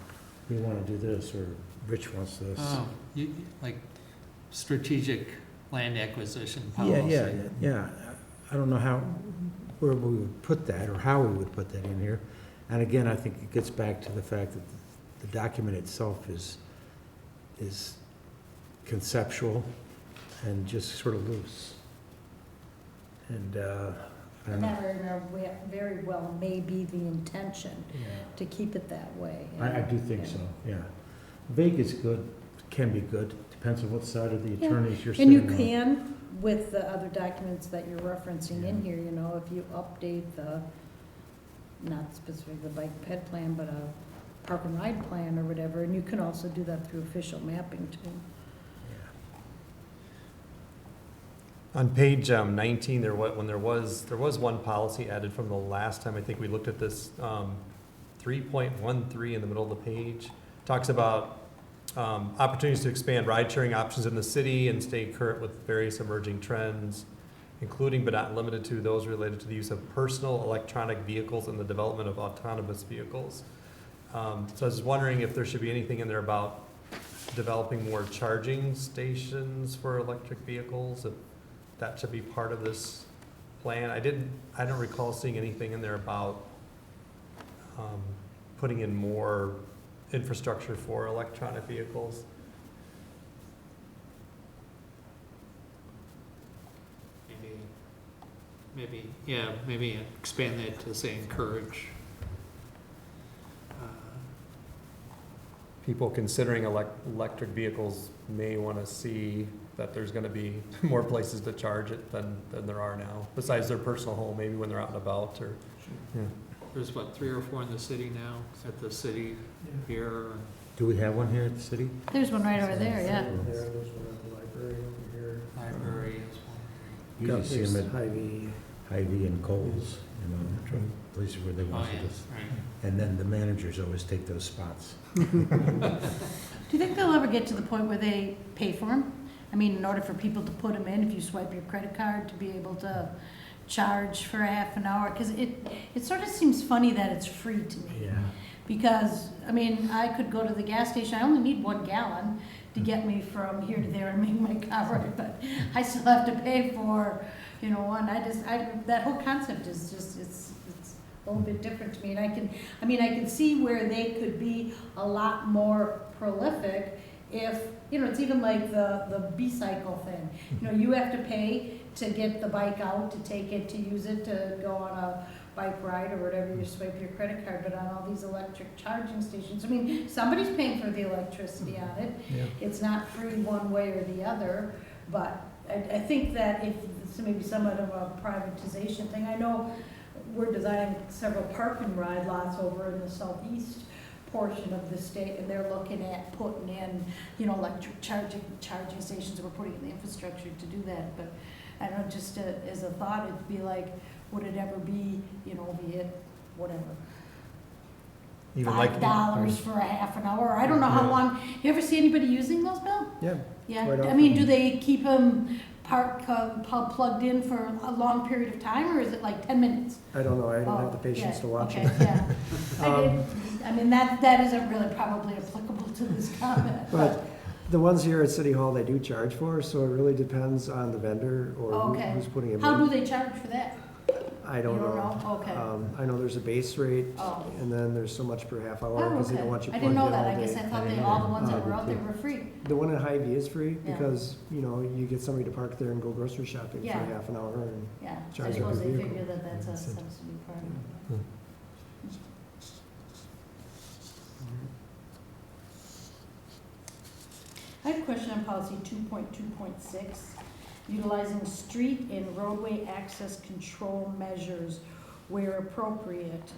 we wanna do this, or Rich wants this. Oh, like strategic land acquisition Yeah, policy. yeah. I don't know where we would put that, or how we would put that in here. And again, I think it gets back to the fact that the document itself is conceptual and just sort of loose. And, I don't And know. that very well may be the intention, Yeah. to keep it that way. I do think so, yeah. Vague is good, can be good, depends on what side of the Yeah. attorneys you're And sitting you on. can, with the other documents that you're referencing in Yeah. here, you know, if you update not specifically the bike ped plan, but a park and ride plan or whatever, and you can also do that through official mapping too. On page 19, there was one policy added from the last time, I think we looked at this, 3.13 in the middle of the page. Talks about opportunities to expand ride-sharing options in the city and stay current with various emerging trends, including but not limited to those related to the use of personal electronic vehicles and the development of autonomous vehicles. So I was wondering if there should be anything in there about developing more charging stations for electric vehicles, if that should be part of this plan. I don't recall seeing anything in there about putting in more infrastructure for electronic vehicles. Maybe expand that to say encourage. People considering electric vehicles may want to see that there's going to be more places to charge it than there are now, besides their personal home, maybe when they're out and about, or, yeah. There's what, 3 or 4 in the city now, at the city here. Do we have one here at the city? There's one right over there, yeah. There's one at the library over here. Library is one. Usually see them There's at Hy-Vee. Hy-Vee and Kohl's, you know, places where they Oh, want yeah, this. right. And then the managers always take those spots. Do you think they'll ever get to the point where they pay for them? I mean, in order for people to put them in, if you swipe your credit card, to be able to charge for a half an hour? Because it sort of seems funny that it's free to me. Yeah. Because, I mean, I could go to the gas station, I only need 1 gallon to get me from here to there and make my car right, but I still have to pay for, you know, one. That whole concept is just, it's a little bit different to me. And I can see where they could be a lot more prolific if, you know, it's even like the B-cycle thing. You know, you have to pay to get the bike out, to take it, to use it, to go on a bike ride or whatever, you swipe your credit card, but on all these electric charging stations, I mean, somebody's paying for the electricity on it. Yeah. It's not free one way or the other, but I think that if it's maybe somewhat of a privatization thing, I know we're designing several park and ride lots over in the southeast portion of the state, and they're looking at putting in, electric charging stations, we're putting in the infrastructure to do that, but I don't know, just as a thought, it'd be like, would it ever be, be it, whatever, Even like. $5 for a half an hour, I don't know how Yeah. long, you ever see anybody using those, Bill? Yeah, Yeah, Quite I mean, often. do they keep them plugged in for a long period of time, or is it like 10 minutes? I don't know, I don't have Oh, the patience yeah, to watch okay, it. yeah. Um, I mean, that isn't really probably applicable to this comment, But the ones here at City Hall, they do charge for, so it really depends on the vendor or Okay. who's putting it how do in. they charge for that? I don't You don't know. know? Okay. I know there's a base rate, Oh. and then there's so much per half hour, Oh, because they okay. don't want you I plugged didn't in know all that, I day. guess I thought didn't all the either. ones that I were did out there too. were free. The one in Hy-Vee is free, Yeah. because, you get somebody to park there and go grocery shopping for Yeah. half an hour, and Yeah, so I Charge suppose every they vehicle. figure that that's a That's it. subsidy part of it. Hmm. I have a question on policy 2.2.6, utilizing street and roadway access control measures where appropriate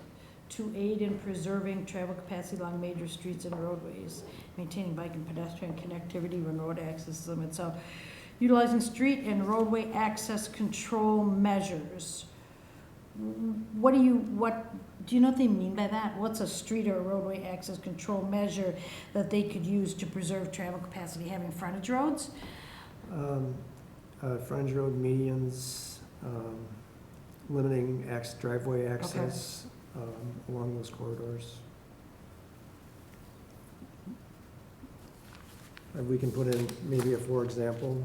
to aid in preserving travel capacity along major streets and roadways, maintaining bike and pedestrian connectivity when road access is limited. So, utilizing street and roadway access control measures. What do you know what they mean by that? What's a street or roadway access control measure that they could use to preserve travel capacity, having frontage roads? frontage road medians, limiting driveway access along those corridors. We can put in maybe a for example,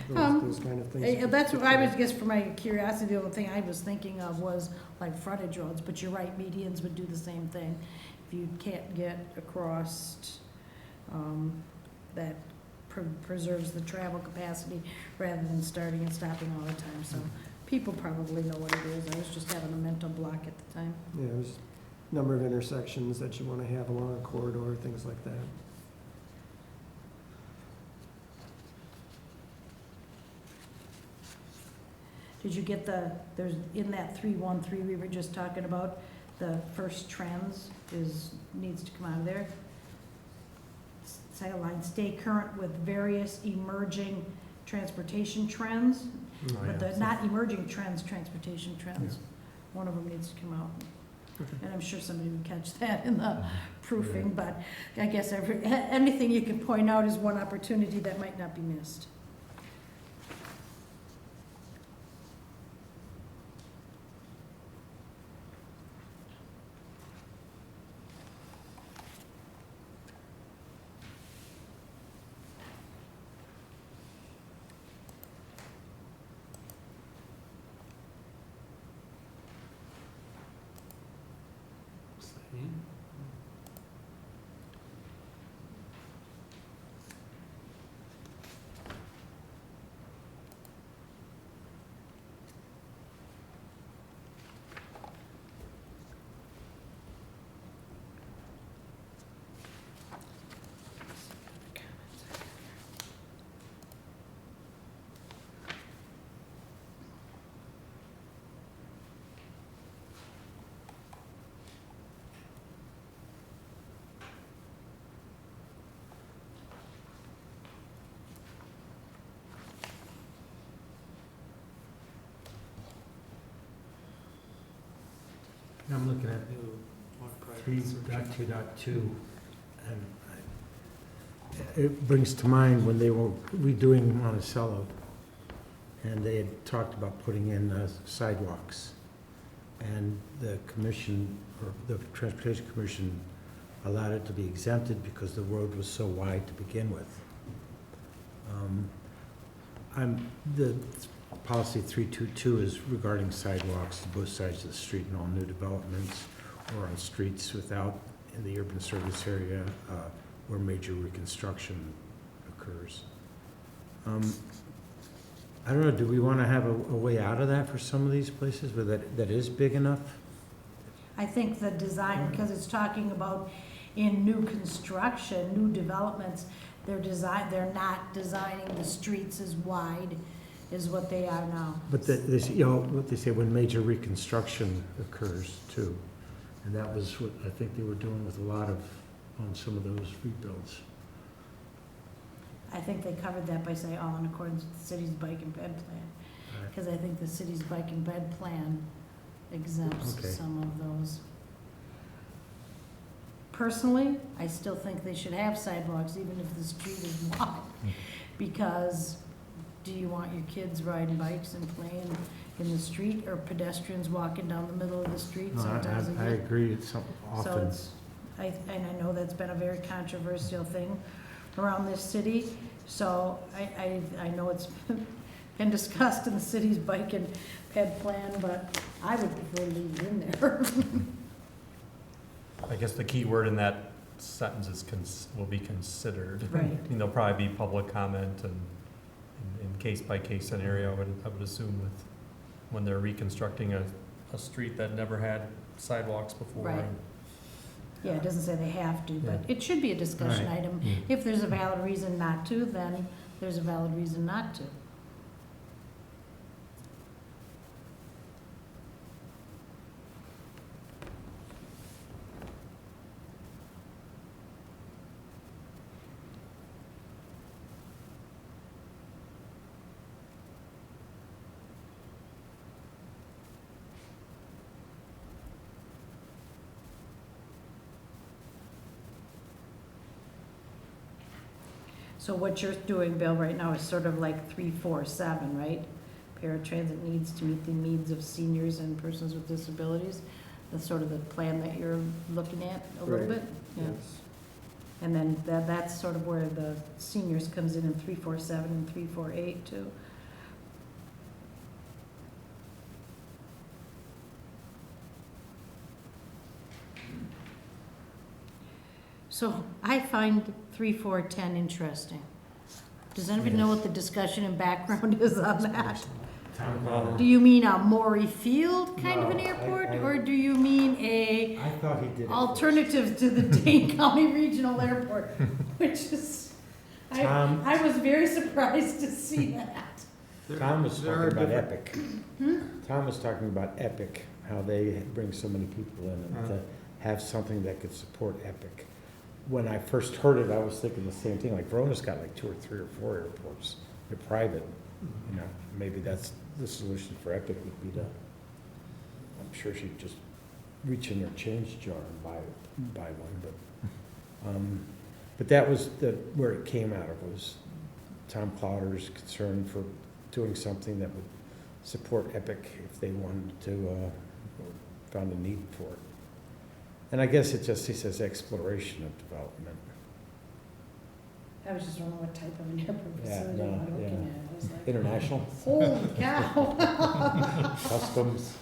those kind of things. That's what I was, just for my curiosity, the only thing I was thinking of was like frontage roads, but you're right, medians would do the same thing. If you can't get across, that preserves the travel capacity rather than starting and stopping all the time, so people probably know what it is. I was just having a mental block at the time. Yeah, there's a number of intersections that you want to have along a corridor, things like that. Did you get there's, in that 313 we were just talking about, the first trends needs to come out of there. Second line, stay current with various emerging transportation trends, Oh, but yeah. the not emerging trends, transportation trends. One of them needs to come out. Okay. And I'm sure somebody would catch that in the proofing, but I guess anything you can point out is one opportunity that might not be missed. I'm looking at 3.2.2, and it brings to mind when they were redoing Monticello, and they had talked about putting in sidewalks. And the commission, or the Transportation Commission, allowed it to be exempted because the road was so wide to begin with. The policy 322 is regarding sidewalks to both sides of the street in all new developments or on streets without, in the urban service area, where major reconstruction occurs. I don't know, do we want to have a way out of that for some of these places where that is big enough? I think the design, because it's talking about in new construction, new developments, they're not designing the streets as wide as what they are now. But what they say, when major reconstruction occurs too. And that was what I think they were doing with a lot of on some of those rebuilds. I think they covered that by saying all in accordance with the city's bike and bed plan. Because I think the city's bike and bed plan exempts Okay. some of those. Personally, I still think they should have sidewalks even if the street is wide. Because do you want your kids riding bikes and playing in the street or pedestrians walking down the middle of the street? No, Sometimes I agree, it's So often, it's, and I know that's been a very controversial thing around this city. So I know it's been discussed in the city's bike and ped plan, but I would prefer to leave it in there. I guess the key word in that sentence is will be considered. Right. I mean, there'll probably be public comment and in case-by-case scenario, I would assume with, when they're reconstructing a street that never had sidewalks before. Right. Yeah, it doesn't say they have to, but it should be a discussion Right. item. If there's a valid reason not to, then there's a valid reason not to. So what you're doing, Bill, right now is sort of like 347, right? Paratransit needs to meet the needs of seniors and persons with disabilities. That's sort of the plan that you're looking at a little Right. bit? Yeah. Yes. And then that's sort of where the seniors comes in 347 and 348 too. So I find 3410 interesting. Does anybody know what the discussion and background is on that? Do you mean a Maury Field kind of an No, airport, I- or do you mean a I thought he did it. alternative to the Dane County Regional Airport, which is, Tom- I was very surprised to see that. Tom was There are talking about different- Epic. Tom was talking about Epic, how they bring so many people in and to have something that could support Epic. When I first heard it, I was thinking the same thing, like Verona's got like 2 or 3 or 4 airports. They're private, you know, maybe that's the solution for Epic would be to, I'm sure she'd just reach in her change jar and buy one, but that was where it came out of, was Tom Clowder's concern for doing something that would support Epic if they wanted to, or found a need for it. And I guess he says exploration of development. I was just wondering what type of an airport Yeah, facility no, I'm looking yeah. at. I was like, International, holy cow. customs.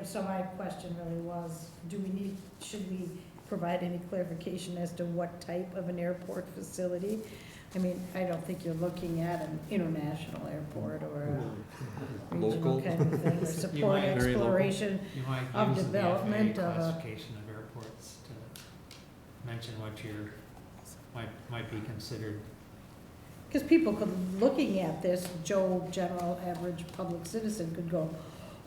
So my question really was, should we provide any clarification as to what type of an airport facility? I mean, I don't think you're looking at an international airport or a regional Local. kind of thing, or support might- Very local. exploration. You might Of use the development FAA of a- classification of airports to mention what might be considered. Because people could, looking at this, Joe, general, average public citizen could go,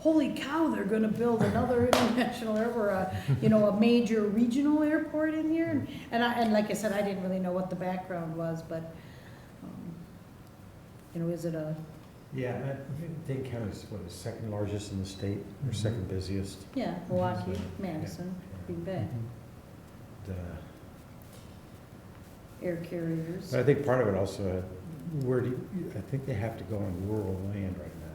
holy cow, they're gonna build another international airport, a major regional airport in here. And like I said, I didn't really know what the background was, but, is it a, Yeah, Dane County is what, the second largest in the state, or second busiest? yeah, Milwaukee, Madison, Green Bay, Uh, air carriers. But I think part of it also, I think they have to go on rural land right now.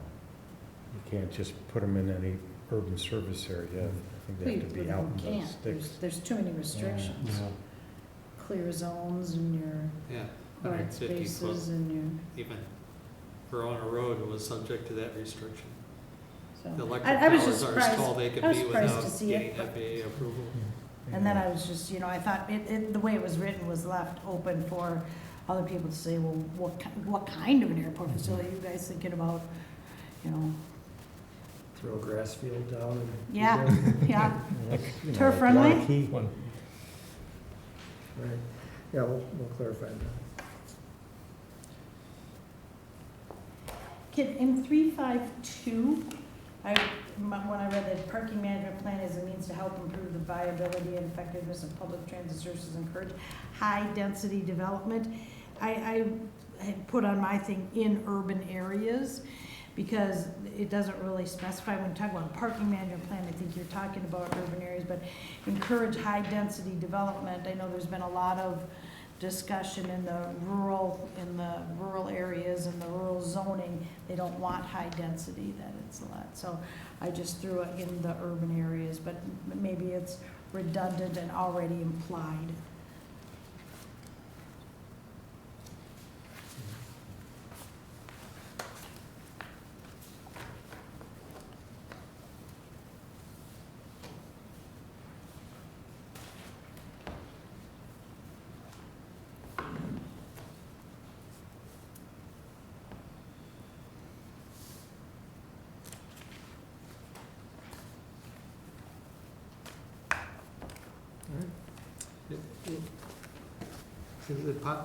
You can't just put them in any urban service area. I think they have to be out in the Can't, sticks. there's too many restrictions. Yeah. Clear zones and your Yeah. quiet spaces and your, Even Verona Road was subject to that restriction. so. The electric I was just towers are as surprised. tall they could I was be surprised to without see getting it, but- FAA approval. And then I was just, I thought the way it was written was left open for other people to say, well, what kind of an airport facility are you guys thinking about? Throw a grass field down and. Yeah, yeah, You know, Turf like friendly? Waukee. One, Right, yeah, we'll clarify that. In 352, when I read that parking management plan is a means to help improve the viability and effectiveness of public transit services, encourage high-density development, I had put on my thing in urban areas, because it doesn't really specify. When you talk about parking management plan, I think you're talking about urban areas, but encourage high-density development. I know there's been a lot of discussion in the rural areas and the rural zoning. They don't want high density, that it's a lot. So I just threw it in the urban areas, but maybe it's redundant and already implied.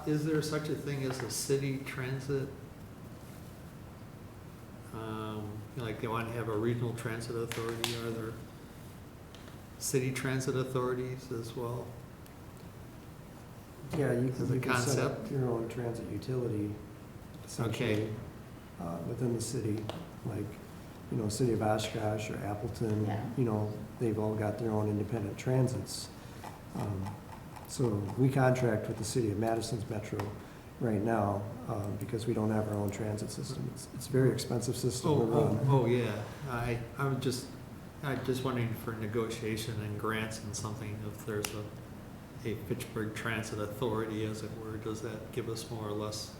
Is there such a thing as a city transit? Like they want to have a regional transit authority, are there city transit authorities as well? Yeah, you As a can set up concept? your own transit utility, essentially, within the city, like, City of Oshkosh or Appleton, Yeah. They've all got their own independent transits. So we contract with the city of Madison's Metro right now, because we don't have our own transit system. It's a very expensive system to run. Oh, yeah. I'm just wondering for negotiation and grants and something, if there's a Fitchburg Transit Authority, as it were, does that give us more or less?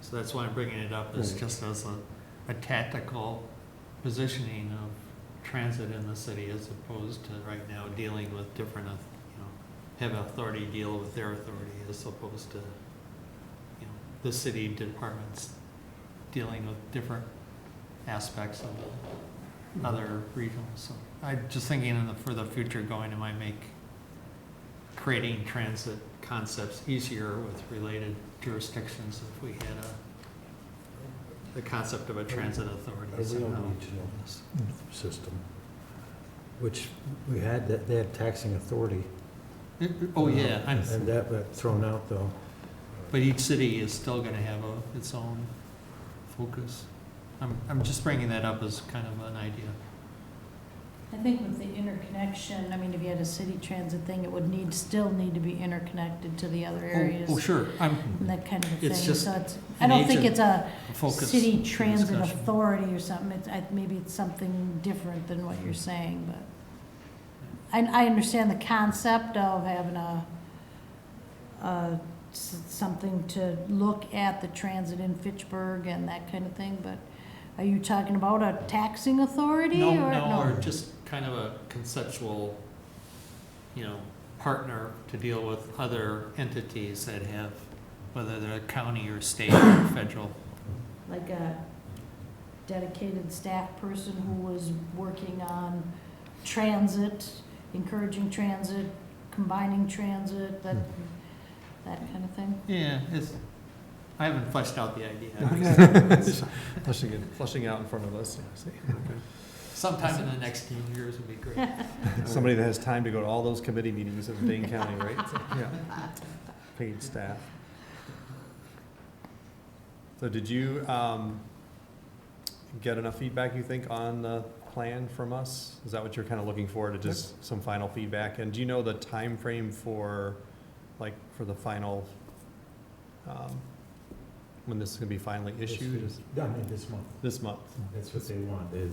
So that's why I'm bringing it up, is Right. just as a tactical positioning of transit in the city, as opposed to right now dealing with different, have authority deal with their authority, as opposed to, the city departments dealing with different aspects of the other regionals. So I'm just thinking for the future going, it might make creating transit concepts easier with related jurisdictions if we had the concept of a transit authority A real somehow. regional system, which we had, they had taxing authority. Oh, yeah, And that got thrown out, though. but each city is still gonna have its own focus. I'm just bringing that up as kind of an idea. I think with the interconnection, if you had a city transit thing, it would still need to be interconnected to the other areas. Oh, sure, And that kind of a thing. It's just So I don't think it's a focus. city transit discussion. authority or something. Maybe it's something different than what you're saying, but I understand the concept of having something to look at the transit in Fitchburg and that kind of thing, but are you talking about a taxing authority or No, or just kind of a conceptual, partner to deal with other entities that have, whether they're county or state or federal. Like a dedicated staff person who was working on transit, encouraging transit, combining transit, that kind of thing? Yeah, I haven't fleshed out the idea. Flushing out in front of us. See? Sometime in the next few years would be great. Somebody that has time to go to all those committee meetings in Dane County, right? So, yeah. Paid staff. So did you get enough feedback, you think, on the plan from us? Is that what you're kind of looking for, to just some final feedback? And do you know the time frame for the final, when this is going to be finally issued? This month. This month. That's what they want. The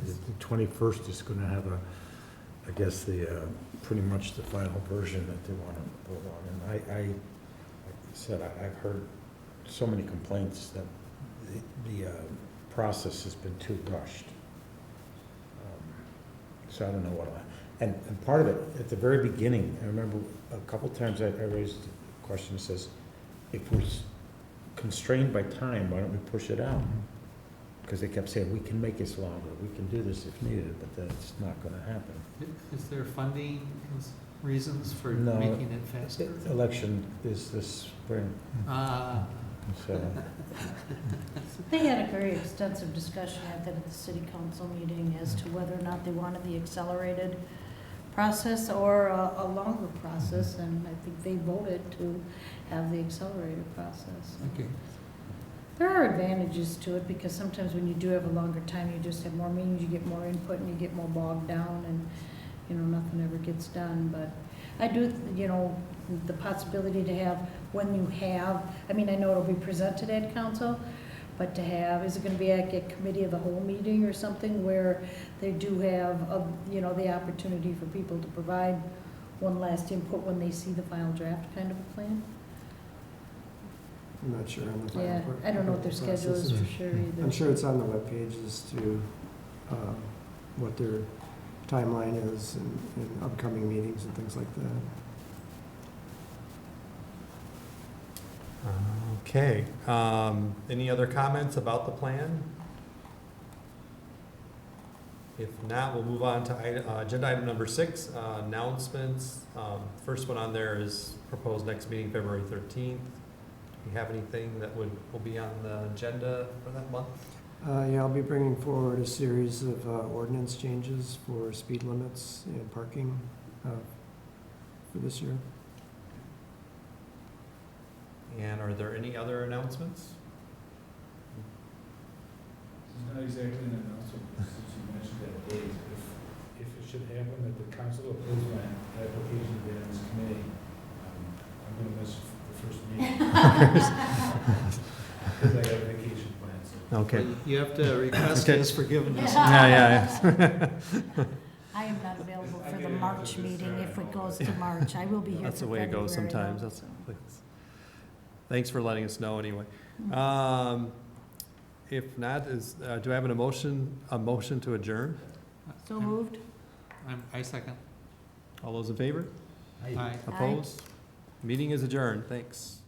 21st is going to have pretty much the final version that they want to vote on. And like I said, I've heard so many complaints that the process has been too rushed. So I don't know and part of it, at the very beginning, I remember a couple times I raised the question that says, if we're constrained by time, why don't we push it out? Because they kept saying, we can make this longer, we can do this if needed, but that's not going to happen. Is there funding reasons for No. making it faster? Election is this spring. So, They had a very extensive discussion at the city council meeting as to whether or not they wanted the accelerated process or a longer process, and I think they voted to have the accelerated process. Okay. There are advantages to it, because sometimes when you do have a longer time, you just have more meetings, you get more input, and you get more bogged down, and, you know, nothing ever gets done. But I do, you know, the possibility to have, when you have, I mean, I know it'll be presented at council, but to have, is it gonna be like a committee of the whole meeting or something where they do have, you know, the opportunity for people to provide one last input when they see the final draft kind of a plan? I'm not sure on the final Yeah, part. I don't know what their schedule is for sure either. I'm sure it's on the webpage as to what their timeline is and upcoming meetings and things like that. Okay, any other comments about the plan? If not, we'll move on to agenda item number 6, announcements. First one on there is proposed next meeting, February 13th. Do you have anything that will be on the agenda for that month? Yeah, I'll be bringing forward a series of ordinance changes for speed limits and parking for this year. And are there any other announcements? It's not exactly an announcement, since you mentioned that date. If it should happen that the council approves my application to be on this committee, I'm going to miss the first meeting. Because I got vacation plans. So. Okay. You have to request Okay. his forgiveness. Yeah. I am not available for the March meeting if it goes to March. I will be here for That's the way it goes February, sometimes. though, That's, so. thanks for letting us know anyway. If not, do I have a motion to adjourn? So moved? I second. All those in favor? Aye. Opposed? Meeting is adjourned. Thanks.